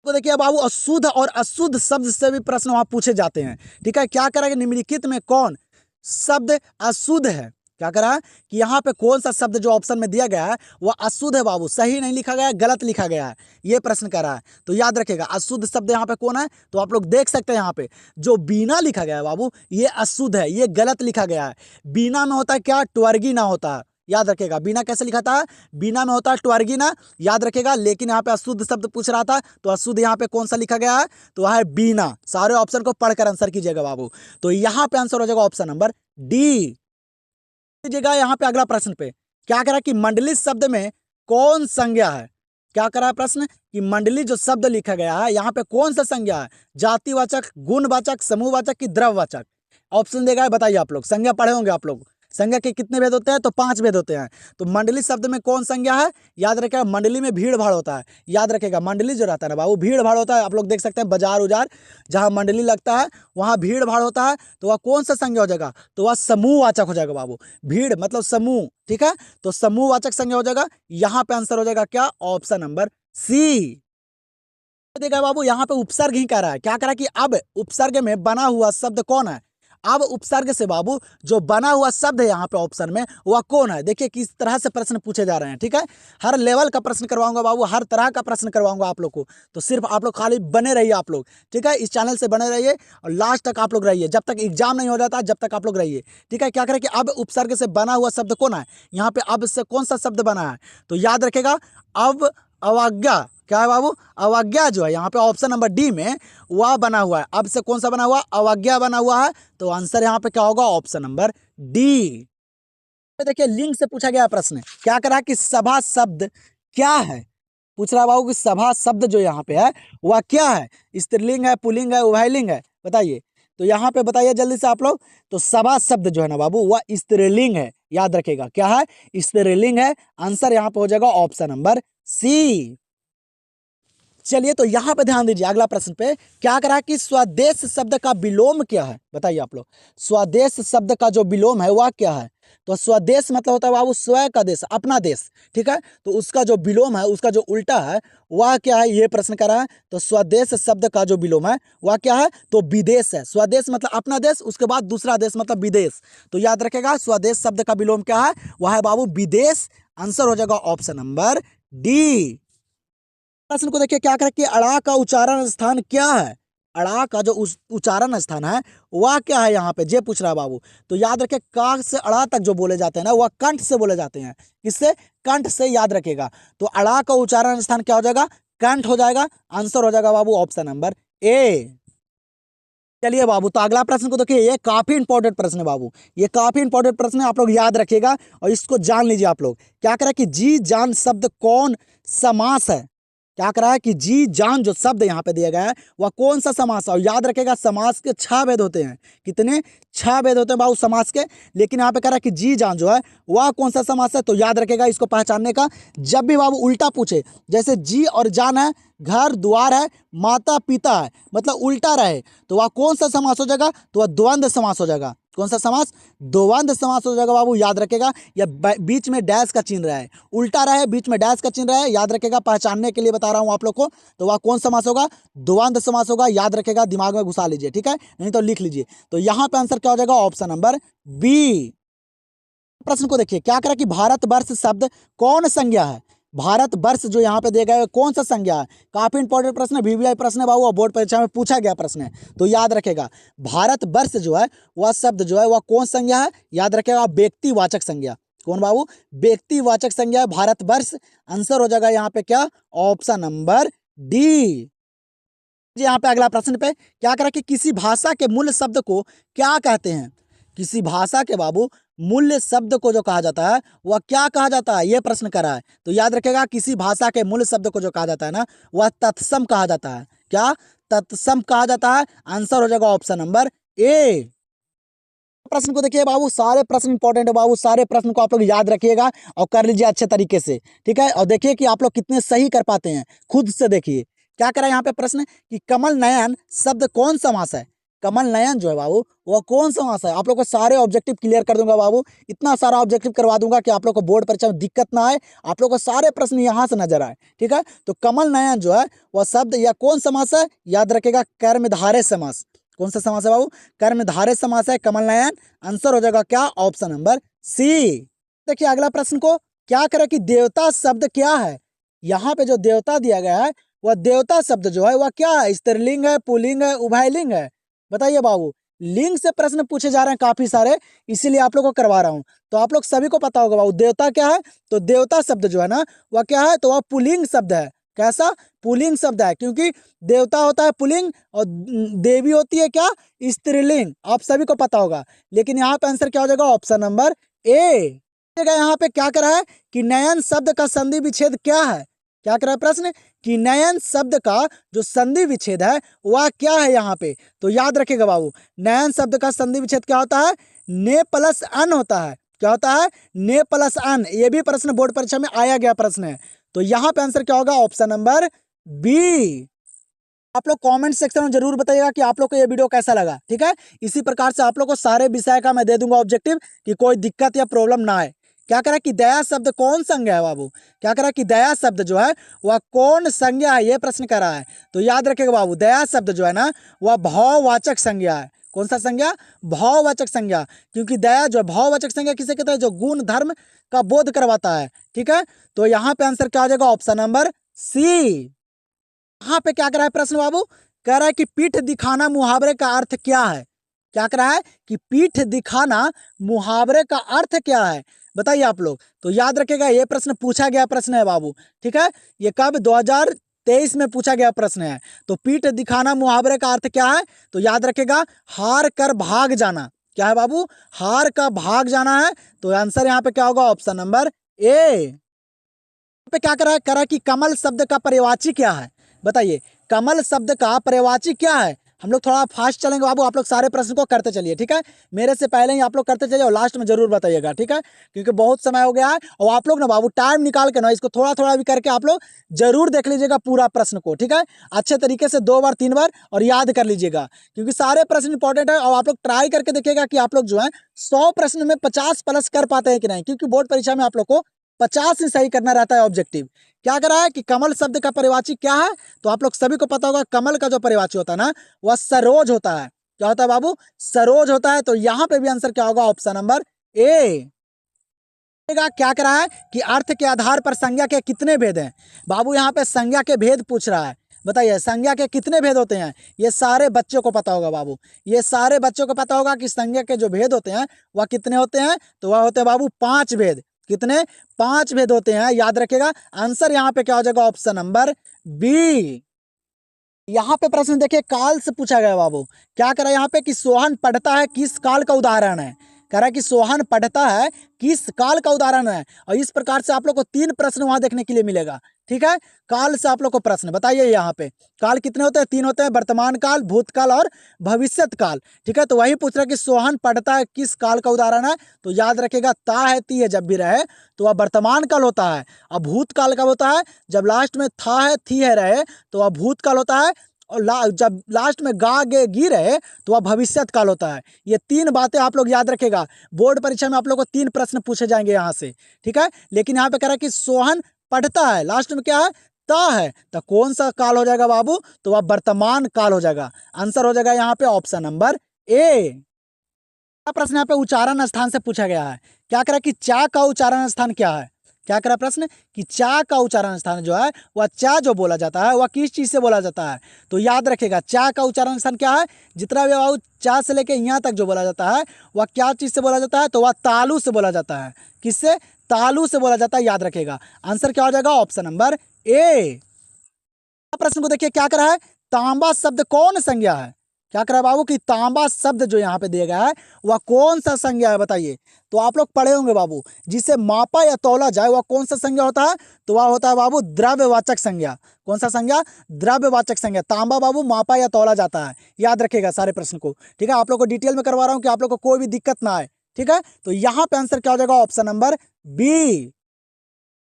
तो देखिए बाबू, अशुद्ध और अशुद्ध शब्द से भी प्रश्न वहां पूछे जाते हैं। ठीक है, क्या करेंगे, निम्नलिखित में कौन शब्द अशुद्ध है? क्या करा है कि यहाँ पे कौन सा शब्द जो ऑप्शन में दिया गया है वह अशुद्ध है बाबू, सही नहीं लिखा गया है, गलत लिखा गया है, ये प्रश्न कर रहा है। तो याद रखेगा, अशुद्ध शब्द यहाँ पे कौन है? तो आप लोग देख सकते हैं यहाँ पे जो बीना लिखा गया है बाबू, ये अशुद्ध है, ये गलत लिखा गया है। बीना में होता है क्या? ट्वर्गी ना होता है। याद रखेगा, बीना कैसे लिखा था? बीना में होता है ट्वर्गी ना। याद रखेगा, लेकिन यहाँ पे अशुद्ध शब्द पूछ रहा था, तो अशुद्ध यहाँ पे कौन सा लिखा गया है? तो वह है बीना। सारे ऑप्शन को पढ़कर आंसर कीजिएगा बाबू। तो यहाँ पे आंसर हो जाएगा ऑप्शन नंबर डी। लीजिएगा यहाँ पे अगला प्रश्न पे, क्या करा कि मंडली शब्द में कौन संज्ञा है? क्या करा है प्रश्न कि मंडली जो शब्द लिखा गया है यहाँ पे कौन सा संज्ञा है? जातिवाचक, गुणवाचक, समूहवाचक की द्रव्यवाचक? ऑप्शन देगा है, बताइए आप लोग। संज्ञा पढ़े होंगे आप लोग। संज्ञा के कितने भेद होते हैं? तो 5 भेद होते हैं। तो मंडली शब्द में कौन संज्ञा है? याद रखेगा, मंडली में भीड़ भाड़ होता है। याद रखेगा, मंडली जो रहता है ना बाबू, भीड़ भाड़ होता है। आप लोग देख सकते हैं बाजार उजार जहाँ मंडली लगता है वहाँ भीड़ भाड़ होता है, तो वह कौन सा संज्ञा हो जाएगा? तो वह समूहवाचक हो जाएगा बाबू। भीड़ मतलब समूह, ठीक है, तो समूहवाचक संज्ञा हो जाएगा। यहाँ पे आंसर हो जाएगा क्या? Option number C. देखा बाबू, यहाँ पे उपसर्ग ही कह रहा है। क्या कह रहा है कि अब उपसर्ग में बना हुआ शब्द कौन है? अब उपसर्ग से बाबू जो बना हुआ शब्द है यहाँ पे ऑप्शन में वह कौन है? देखिए किस तरह से प्रश्न पूछे जा रहे हैं। ठीक है, हर लेवल का प्रश्न करवाऊंगा बाबू, हर तरह का प्रश्न करवाऊंगा आप लोग को। तो सिर्फ आप लोग खाली बने रहिए आप लोग। ठीक है, इस चैनल से बने रहिए और लास्ट तक आप लोग रहिए, जब तक एग्जाम नहीं हो जाता जब तक आप लोग रहिए। ठीक है, क्या करें कि अब उपसर्ग से बना हुआ शब्द कौन है? यहाँ पे अब से कौन सा शब्द बना है? तो याद रखेगा, अब अवज्ञा। क्या है बाबू? अवज्ञा जो है यहाँ पे ऑप्शन नंबर डी में वह बना हुआ है। अब से कौन सा बना हुआ? अवज्ञा बना हुआ है। तो आंसर यहाँ पे क्या होगा? Option number D. देखिए लिंग से पूछा गया प्रश्न, क्या करा कि सभा शब्द क्या है? पूछ रहा बाबू कि सभा शब्द जो यहाँ पे है वह क्या है? स्त्रीलिंग है, पुल्लिंग है, उभयलिंग है? बताइए। तो यहाँ पे बताइए जल्दी से आप लोग। तो सभा शब्द जो है ना बाबू वह स्त्रीलिंग है। याद रखेगा, क्या है? स्त्रीलिंग है। आंसर यहाँ पे हो जाएगा ऑप्शन नंबर सी। चलिए तो यहाँ पे ध्यान दीजिए अगला प्रश्न पे, क्या करा कि स्वदेश शब्द का विलोम क्या है? बताइए आप लोग। स्वदेश शब्द का जो विलोम है वह क्या है? तो स्वदेश मतलब होता है बाबू स्वयं का देश, अपना देश। ठीक है, तो उसका जो विलोम है, उसका जो उल्टा है वह क्या है? ये प्रश्न करा है। तो स्वदेश शब्द का जो विलोम है वह क्या है? तो विदेश है। स्वदेश मतलब अपना देश, उसके बाद दूसरा देश मतलब विदेश। तो याद रखेगा, स्वदेश शब्द का विलोम क्या है? वह है बाबू विदेश। आंसर हो जाएगा ऑप्शन नंबर डी। प्रश्न को देखिए, क्या करें कि अड़ा का उच्चारण स्थान क्या है? अड़ा का जो उच्चारण स्थान है वह क्या है? यहाँ पे जे पूछ रहा है बाबू। तो याद रखे, का से अड़ा तक जो बोले जाते हैं ना वह कंठ से बोले जाते हैं। किससे? कंठ से। याद रखेगा, तो अड़ा का उच्चारण स्थान क्या हो जाएगा? कंठ हो जाएगा। आंसर हो जाएगा बाबू ऑप्शन नंबर ए। चलिए बाबू, तो अगला प्रश्न को देखिए, ये काफी इंपॉर्टेंट प्रश्न है बाबू, ये काफी इंपॉर्टेंट प्रश्न है, आप लोग याद रखिएगा और इसको जान लीजिए आप लोग। क्या करा कि जी जान शब्द कौन समास है? क्या करा है कि जी जान जो शब्द यहाँ पे दिया गया है वह कौन सा समास है? और याद रखेगा, समास के 6 भेद होते हैं। कितने? 6 भेद होते हैं बाबू समास के। लेकिन यहाँ पे कह रहा है कि जी जान जो है वह कौन सा समास है? तो याद रखेगा, इसको पहचानने का, जब भी बाबू उल्टा पूछे, जैसे जी और जान है, घर द्वार है, माता पिता है, मतलब उल्टा रहे, तो वह कौन सा समास हो जाएगा? तो वह द्वंद्व समास हो जाएगा। कौन सा समास? द्वंद्व समास हो जाएगा बाबू। याद रखेगा, या बीच में डैश का चिन्ह रहा है, उल्टा रहे, बीच में डैश का चिन्ह रहा है, याद रखेगा, पहचानने के लिए बता रहा हूं आप लोग को। तो वह कौन समास होगा? द्वंद्व समास होगा। याद रखेगा, दिमाग में घुसा लीजिए, ठीक है, नहीं तो लिख लीजिए। तो यहाँ पे आंसर क्या हो जाएगा? Option number B. प्रश्न को देखिए, क्या करा कि भारतवर्ष शब्द कौन संज्ञा है? भारत वर्ष जो यहाँ पे दिया गया है कौन सा संज्ञा है? काफी इंपॉर्टेंट प्रश्न है, वीवीआई प्रश्न है बाबू, बोर्ड परीक्षा में पूछा गया प्रश्न है। तो याद रखेगा, भारत वर्ष जो है वह शब्द जो है वह कौन संज्ञा है? याद रखेगा, व्यक्तिवाचक संज्ञा। कौन बाबू? व्यक्तिवाचक संज्ञा है भारतवर्ष। आंसर हो जाएगा यहाँ पे क्या? Option number D. यहाँ पे अगला प्रश्न पे, क्या करा कि किसी भाषा के मूल शब्द को क्या कहते हैं? किसी भाषा के बाबू मूल्य शब्द को जो कहा जाता है वह क्या कहा जाता है? यह प्रश्न करा है। तो याद रखेगा, किसी भाषा के मूल शब्द को जो कहा जाता है ना वह तत्सम कहा जाता है। क्या? तत्सम कहा जाता है। आंसर हो जाएगा ऑप्शन नंबर ए। प्रश्न को देखिए बाबू, सारे प्रश्न इंपॉर्टेंट है बाबू, सारे प्रश्न को आप लोग याद रखिएगा और कर लीजिए अच्छे तरीके से। ठीक है, और देखिए कि आप लोग कितने सही कर पाते हैं, खुद से देखिए। क्या करा यहाँ पे प्रश्न कि कमल नयन शब्द कौन समास है? कमल नयन जो है बाबू वह कौन सा समास है? आप लोग को सारे ऑब्जेक्टिव क्लियर कर दूंगा बाबू, इतना सारा ऑब्जेक्टिव करवा दूंगा कि आप लोग को बोर्ड परीक्षा में दिक्कत ना आए, आप लोग को सारे प्रश्न यहाँ से नजर आए। ठीक है, तो कमल नयन जो है वह शब्द या कौन समास है? याद रखेगा कर्मधारय समास। कौन सा समास है बाबू? कर्मधारय समास है कमल नयन। आंसर हो जाएगा क्या? Option number C. देखिए अगला प्रश्न को क्या करें कि देवता शब्द क्या है? यहाँ पे जो देवता दिया गया है वह देवता शब्द जो है वह क्या है? स्त्रीलिंग है, पुल्लिंग है, उभयलिंग है? बताइए बाबू, लिंग से प्रश्न पूछे जा रहे हैं काफी सारे, इसीलिए आप लोग को करवा रहा हूँ। तो आप लोग सभी को पता होगा बाबू देवता क्या है, तो देवता शब्द जो है ना वह क्या है? तो वह पुल्लिंग शब्द है। कैसा? पुल्लिंग शब्द है, क्योंकि देवता होता है पुल्लिंग और देवी होती है क्या? स्त्रीलिंग। आप सभी को पता होगा, लेकिन यहाँ पे आंसर क्या हो जाएगा? Option number A. यहाँ पे क्या करा है कि नयन शब्द का संधि विच्छेद क्या है? क्या करा है प्रश्न कि नयन शब्द का जो संधि विच्छेद है वह क्या है यहाँ पे? तो याद रखिएगा बाबू, नयन शब्द का संधि विच्छेद क्या होता है? ने प्लस अन होता है। क्या होता है? ने प्लस अन। ये भी प्रश्न बोर्ड परीक्षा में आया गया प्रश्न है। तो यहाँ पे आंसर क्या होगा? Option number B. आप लोग कमेंट सेक्शन में जरूर बताइएगा कि आप लोग को ये वीडियो कैसा लगा। ठीक है, इसी प्रकार से आप लोग को सारे विषय का मैं दे दूंगा ऑब्जेक्टिव कि कोई दिक्कत या प्रॉब्लम ना आए। क्या करा कि दया शब्द कौन संज्ञा है बाबू? क्या करा कि दया शब्द जो है वह कौन संज्ञा है? ये प्रश्न करा है। तो याद रखिएगा बाबू, दया शब्द जो है ना वह भाववाचक संज्ञा है। कौन सा संज्ञा? भाववाचक संज्ञा। क्योंकि दया जो भाववाचक संज्ञा किसे कहते हैं? जो गुण धर्म का बोध करवाता है। ठीक है, तो यहाँ पे आंसर क्या आ जाएगा? Option number C. यहाँ पे क्या करा है प्रश्न बाबू? कह रहा है कि पीठ दिखाना मुहावरे का अर्थ क्या है? क्या कह रहा है कि पीठ दिखाना मुहावरे का अर्थ क्या है? बताइए आप लोग। तो याद रखिएगा ये प्रश्न पूछा गया प्रश्न है बाबू। ठीक है, ये कब? 2023 में पूछा गया प्रश्न है। तो पीठ दिखाना मुहावरे का अर्थ क्या है? तो याद रखिएगा हार कर भाग जाना। क्या है बाबू? हार का भाग जाना है। तो आंसर यहाँ पे क्या होगा? Option number A. पे क्या करा कि कमल शब्द का पर्यायवाची क्या है? बताइए, कमल शब्द का पर्यायवाची क्या है? हम लोग थोड़ा फास्ट चलेंगे बाबू, आप लोग सारे प्रश्न को करते चलिए। ठीक है, मेरे से पहले ही आप लोग करते चलिए और लास्ट में जरूर बताइएगा। ठीक है, क्योंकि बहुत समय हो गया है और आप लोग ना बाबू टाइम निकाल के ना इसको थोड़ा थोड़ा भी करके आप लोग जरूर देख लीजिएगा पूरा प्रश्न को। ठीक है, अच्छे तरीके से 2 बार 3 बार और याद कर लीजिएगा, क्योंकि सारे प्रश्न इंपॉर्टेंट है। और आप लोग ट्राई करके देखिएगा कि आप लोग जो है 100 प्रश्न में 50 प्लस कर पाते हैं कि नहीं, क्योंकि बोर्ड परीक्षा में आप लोग को 50 ही सही करना रहता है ऑब्जेक्टिव। क्या करा है कि कमल शब्द का पर्यायवाची क्या है? तो आप लोग सभी को पता होगा कमल का जो पर्यायवाची होता है ना वह सरोज होता है। क्या होता है बाबू? सरोज होता है। तो यहाँ पे भी आंसर क्या होगा? Option number A. क्या करा है कि अर्थ के आधार पर संज्ञा के कितने भेद हैं? बाबू यहाँ पे संज्ञा के भेद पूछ रहा है। बताइए संज्ञा के कितने भेद होते हैं? ये सारे बच्चों को पता होगा बाबू, ये सारे बच्चों को पता होगा कि संज्ञा के जो भेद होते हैं वह कितने होते हैं? तो वह होते हैं बाबू 5 भेद। कितने? 5 भेद होते हैं। याद रखिएगा आंसर यहाँ पे क्या हो जाएगा? Option number B. यहाँ पे प्रश्न देखिए काल से पूछा गया बाबू। क्या करा यहाँ पे कि सोहन पढ़ता है किस काल का उदाहरण है? कह रहा है कि सोहन पढ़ता है किस काल का उदाहरण है। और इस प्रकार से आप लोग को 3 प्रश्न वहां देखने के लिए मिलेगा। ठीक है, काल से आप लोग को प्रश्न बताइए। यहाँ पे काल कितने होते हैं? 3 होते हैं, वर्तमान काल, भूतकाल और भविष्यत काल। ठीक है, तो वही पूछ रहा है कि सोहन पढ़ता है किस काल का उदाहरण है। तो याद रखेगा ता है ती है जब भी रहे तो वह वर्तमान काल होता है। अब भूतकाल कब होता है? जब लास्ट में था है थी है रहे तो वह भूतकाल होता है। और जब लास्ट में गा गे गी रहे तो वह भविष्यत काल होता है। ये 3 बातें आप लोग याद रखेगा। बोर्ड परीक्षा में आप लोग को 3 प्रश्न पूछे जाएंगे यहाँ से। ठीक है, लेकिन यहाँ पे कह रहा है कि सोहन पढ़ता है, लास्ट में क्या है? ता है। तो कौन सा काल हो जाएगा बाबू? तो वह वर्तमान काल हो जाएगा। आंसर हो जाएगा यहाँ पे ऑप्शन नंबर ए। प्रश्न यहाँ पे उच्चारण स्थान से पूछा गया है। क्या करा कि चा का उच्चारण स्थान क्या है? क्या करा प्रश्न कि चा का उच्चारण स्थान जो है वह चा जो बोला जाता है वह किस चीज से बोला जाता है? तो याद रखेगा चा का उच्चारण स्थान क्या है? जितना भी बाबू चा से लेके यहाँ तक जो बोला जाता है वह क्या चीज से बोला जाता है? तो वह तालु से बोला जाता है। किससे? तालु से बोला जाता है। याद रखेगा आंसर क्या हो जाएगा? Option number A. प्रश्न को देखिए क्या करा है? तांबा शब्द कौन संज्ञा है? क्या करा बाबू कि तांबा शब्द जो यहाँ पे दिया गया है वह कौन सा संज्ञा है? बताइए। तो आप लोग पढ़े होंगे बाबू, जिसे मापा या तौला जाए वह कौन सा संज्ञा होता है? तो वह होता है बाबू द्रव्यवाचक संज्ञा। कौन सा संज्ञा? द्रव्यवाचक संज्ञा। तांबा बाबू मापा या तौला जाता है। याद रखिएगा सारे प्रश्न को। ठीक है, आप लोग को डिटेल में करवा रहा हूँ कि आप लोग को कोई भी दिक्कत ना आए। ठीक है, तो यहाँ पे आंसर क्या हो जाएगा? Option number B.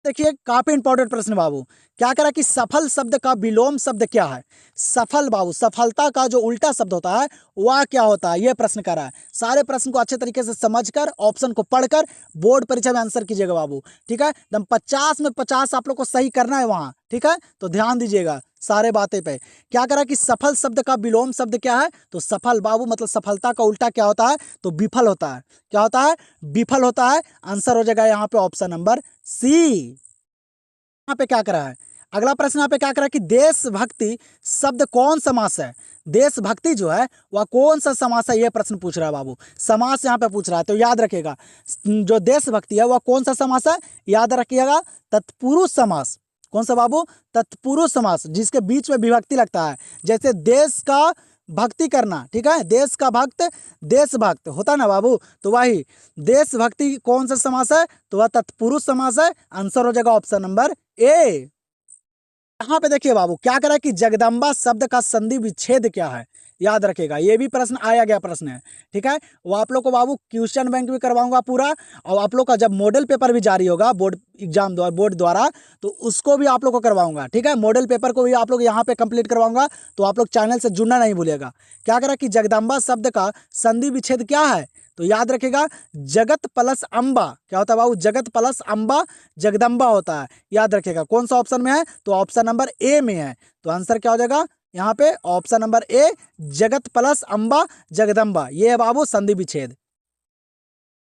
देखिए काफी इंपॉर्टेंट प्रश्न बाबू। क्या करा कि सफल शब्द का विलोम शब्द क्या है? सफल बाबू, सफलता का जो उल्टा शब्द होता है वह क्या होता है, यह प्रश्न करा है। सारे प्रश्न को अच्छे तरीके से समझकर ऑप्शन को पढ़कर बोर्ड परीक्षा में आंसर कीजिएगा बाबू। ठीक है, एकदम 50 में 50 आप लोग को सही करना है वहां। ठीक है, तो ध्यान दीजिएगा सारे बातें पे। क्या करा कि सफल शब्द का विलोम शब्द क्या है? तो सफल बाबू मतलब सफलता का उल्टा क्या होता है? तो विफल होता है। क्या होता है? विफल होता है। आंसर हो जाएगा यहाँ पे ऑप्शन नंबर सी। यहाँ पे क्या करा है? अगला प्रश्न यहाँ पे क्या करा कि देशभक्ति शब्द कौन समास है? देशभक्ति जो है वह कौन सा समास है, यह प्रश्न पूछ रहा है बाबू। समास यहाँ पे पूछ रहा है तो याद रखिएगा जो देशभक्ति है वह कौन सा समास है, याद रखिएगा तत्पुरुष समास। कौन सा बाबू? तत्पुरुष समास, जिसके बीच में विभक्ति लगता है। जैसे देश का भक्ति करना, ठीक है, देश का भक्त देशभक्त होता ना बाबू, तो वही देशभक्ति कौन सा समास है? तो वह तत्पुरुष समास है। आंसर हो जाएगा ऑप्शन नंबर ए। यहाँ पे देखिए बाबू क्या करा कि जगदम्बा शब्द का संधि विच्छेद क्या है? याद रखिएगा ये भी प्रश्न आया गया प्रश्न है। ठीक है, वो आप लोग को बाबू क्वेश्चन बैंक भी करवाऊंगा पूरा, और आप लोग का जब मॉडल पेपर भी जारी होगा बोर्ड एग्जाम द्वारा, बोर्ड द्वारा, तो उसको भी आप लोग को करवाऊंगा। ठीक है, मॉडल पेपर को भी आप लोग यहाँ पे कंप्लीट करवाऊंगा, तो आप लोग चैनल से जुड़ना नहीं भूलिएगा। क्या करा कि जगदम्बा शब्द का संधि विच्छेद क्या है? तो याद रखिएगा जगत प्लस अम्बा। क्या होता है बाबू? जगत प्लस अम्बा जगदम्बा होता है। याद रखिएगा कौन सा ऑप्शन में है? तो ऑप्शन नंबर ए में है। तो आंसर क्या हो जाएगा यहाँ पे? ऑप्शन नंबर ए, जगत प्लस अम्बा जगदम्बा, ये है बाबू संधि विच्छेद।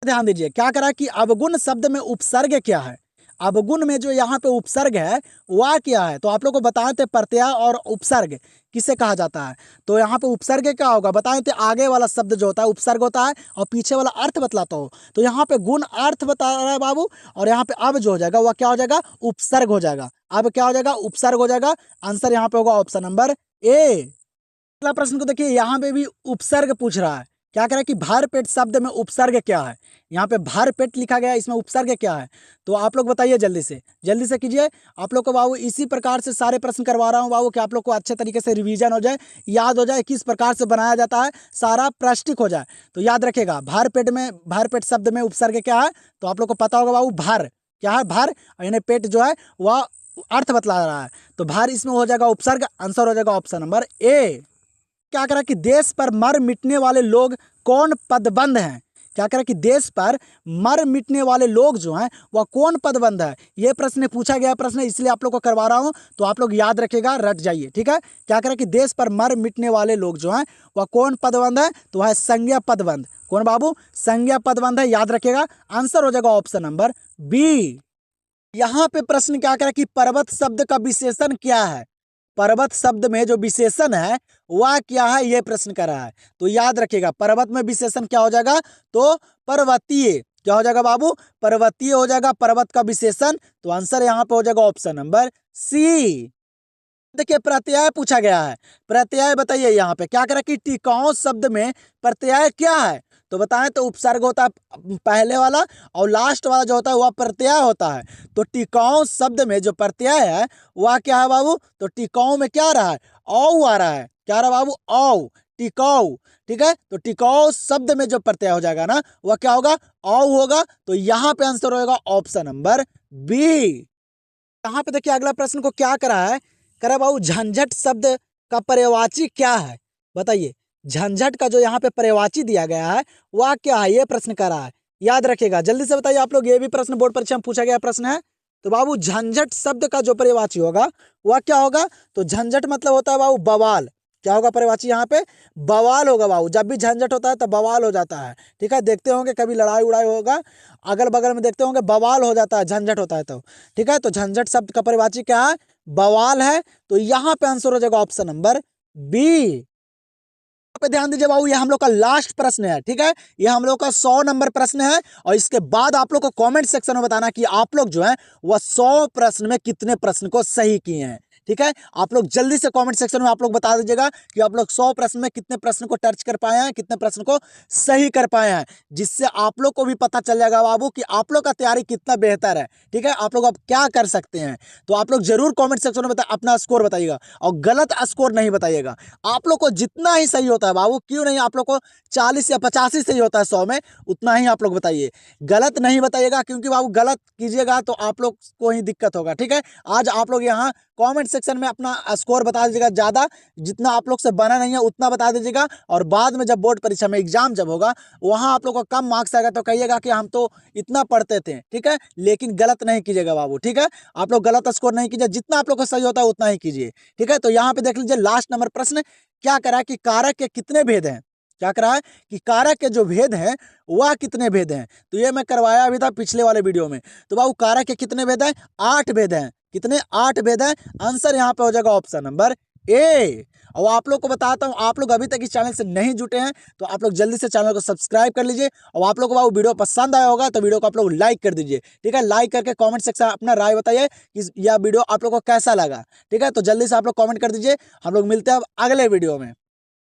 ध्यान दीजिए क्या करा कि अवगुण शब्द में उपसर्ग क्या है? अवगुण में जो यहाँ पे उपसर्ग है वह क्या है? तो आप लोग को बताए थे प्रत्यय और उपसर्ग किसे कहा जाता है। तो यहाँ पे उपसर्ग क्या होगा बताए थे? आगे वाला शब्द जो होता है उपसर्ग होता है, और पीछे वाला अर्थ बतलाता हो। तो यहाँ पे गुण अर्थ बता रहा है बाबू, और यहाँ पे अब जो हो जाएगा वह क्या हो जाएगा? उपसर्ग हो जाएगा। अब क्या हो जाएगा? उपसर्ग हो जाएगा। आंसर यहाँ पे होगा ऑप्शन नंबर ए। अगला प्रश्न को देखिए, यहाँ पे भी उपसर्ग पूछ रहा है। क्या कह रहा है कि भर पेट शब्द में उपसर्ग क्या है? यहाँ पे भर पेट लिखा गया है, इसमें उपसर्ग क्या है? तो आप लोग बताइए जल्दी से कीजिए। आप लोग को बाबू इसी प्रकार से सारे प्रश्न करवा रहा हूँ बाबू कि आप लोग को अच्छे तरीके से रिवीजन हो जाए, याद हो जाए किस प्रकार से बनाया जाता है, सारा प्रश्निक हो जाए। तो याद रखिएगा भर पेट शब्द में उपसर्ग क्या है? तो आप लोग को पता होगा बाबू भर क्या है? भर, यानी पेट जो है वह अर्थ बतला रहा है, तो भर इसमें हो जाएगा उपसर्ग। आंसर हो जाएगा ऑप्शन नंबर ए। क्या करा कि देश पर मर मिटने वाले लोग कौन पदबंध हैं? क्या करा कि देश पर मर मिटने वाले लोग जो हैं वह कौन पदबंध है? ये प्रश्न पूछा गया प्रश्न, इसलिए आप लोग को करवा रहा हूं, तो आप लोग याद रखिएगा, रट जाइए। ठीक है, क्या करा कि देश पर मर मिटने वाले लोग जो हैं वह कौन पदबंध है? तो वह संज्ञा पदबंध। कौन बाबू? संज्ञा पदबंध है, याद रखिएगा। आंसर हो जाएगा ऑप्शन नंबर बी। यहाँ पे प्रश्न क्या करा कि पर्वत शब्द का विशेषण क्या है? पर्वत शब्द में जो विशेषण है वह क्या है, यह प्रश्न कर रहा है। तो याद रखिएगा पर्वत में विशेषण क्या हो जाएगा? तो पर्वतीय। क्या हो जाएगा बाबू? पर्वतीय हो जाएगा पर्वत का विशेषण। तो आंसर यहाँ पे हो जाएगा ऑप्शन नंबर सी। देखिए प्रत्यय पूछा गया है, प्रत्यय बताइए। यहाँ पे क्या करा कि टिकाऊ शब्द में प्रत्यय क्या है? तो बताएं तो उपसर्ग होता है पहले वाला, और लास्ट वाला जो होता है वह प्रत्यय होता है। तो टिकाऊ शब्द में जो प्रत्यय है वह क्या है बाबू? तो टिकाऊ में क्या आ रहा है? औ आ रहा है। क्या आ रहा है बाबू? औ, टिकाऊ। ठीक है, तो टिकाऊ शब्द में जो प्रत्यय हो जाएगा ना वह क्या होगा? औ होगा। तो यहाँ पे आंसर होगा ऑप्शन नंबर बी। यहाँ पे देखिए अगला प्रश्न को क्या करा है, करा बाबू झंझट शब्द का पर्यायवाची क्या है? बताइए झंझट का जो यहाँ पे पर्यायवाची दिया गया है वह क्या है, ये प्रश्न करा है। याद रखिएगा जल्दी से बताइए आप लोग, ये भी प्रश्न बोर्ड परीक्षा में पूछा गया प्रश्न है। तो बाबू झंझट शब्द का जो पर्यायवाची होगा वह क्या होगा? तो झंझट मतलब होता है बाबू बवाल। क्या होगा पर्यायवाची यहाँ पे? बवाल होगा बाबू। जब भी झंझट होता है तो बवाल हो जाता है। ठीक है, देखते होंगे कभी लड़ाई उड़ाई होगा अगल बगल में, देखते होंगे बवाल हो जाता है, झंझट होता है तो। ठीक है, तो झंझट शब्द का पर्यायवाची क्या है? बवाल है। तो यहाँ पे आंसर हो जाएगा ऑप्शन नंबर बी। पे ध्यान दीजिए बाबू, ये हम लोग का लास्ट प्रश्न है। ठीक है, ये हम लोग का 100 नंबर प्रश्न है, और इसके बाद आप लोग को कमेंट सेक्शन में बताना कि आप लोग जो है वह 100 प्रश्न में कितने प्रश्न को सही किए हैं। ठीक है, आप लोग जल्दी से कमेंट सेक्शन में आप लोग बता दीजिएगा कि आप लोग 100 प्रश्न में कितने प्रश्न को टच कर पाए हैं, कितने प्रश्न को सही कर पाए हैं, जिससे आप लोग को भी पता चल जाएगा बाबू कि आप लोग का तैयारी कितना बेहतर है। ठीक है, आप लोग अब क्या कर सकते हैं, तो आप लोग जरूर कमेंट सेक्शन में अपना स्कोर बताइएगा और गलत स्कोर नहीं बताइएगा। आप लोग को जितना ही सही होता है बाबू, क्यों नहीं आप लोग को 40 या 85 सही होता है 100 में, उतना ही आप लोग बताइए, गलत नहीं बताइएगा, क्योंकि बाबू गलत कीजिएगा तो आप लोग को ही दिक्कत होगा। ठीक है, आज आप लोग यहाँ कमेंट सेक्शन में अपना स्कोर बता दीजिएगा, ज़्यादा जितना आप लोग से बना नहीं है उतना बता दीजिएगा, और बाद में जब बोर्ड परीक्षा में एग्जाम जब होगा वहाँ आप लोग को कम मार्क्स आएगा तो कहिएगा कि हम तो इतना पढ़ते थे। ठीक है, लेकिन गलत नहीं कीजिएगा बाबू। ठीक है, आप लोग गलत स्कोर नहीं कीजिए, जितना आप लोग को सही होता है उतना ही कीजिए। ठीक है, तो यहाँ पे देख लीजिए लास्ट नंबर प्रश्न क्या करा है कि कारक के कितने भेद हैं, क्या करा है कि कारक के जो भेद हैं वह कितने भेद हैं, तो ये मैं करवाया भी था पिछले वाले वीडियो में। तो बाबू कारक के कितने भेद हैं, 8 भेद हैं। कितने, 8 भेद हैं। आंसर यहाँ पे हो जाएगा ऑप्शन नंबर ए। और आप लोग को बताता हूँ, आप लोग अभी तक इस चैनल से नहीं जुटे हैं तो आप लोग जल्दी से चैनल को सब्सक्राइब कर लीजिए, और आप लोग को बाबू वीडियो पसंद आया होगा तो वीडियो को आप लोग लाइक कर दीजिए। ठीक है, लाइक करके कमेंट सेक्शन में अपना राय बताइए कि यह वीडियो आप लोग को कैसा लगा। ठीक है, तो जल्दी से आप लोग कमेंट कर दीजिए। हम लोग मिलते हैं अब अगले वीडियो में।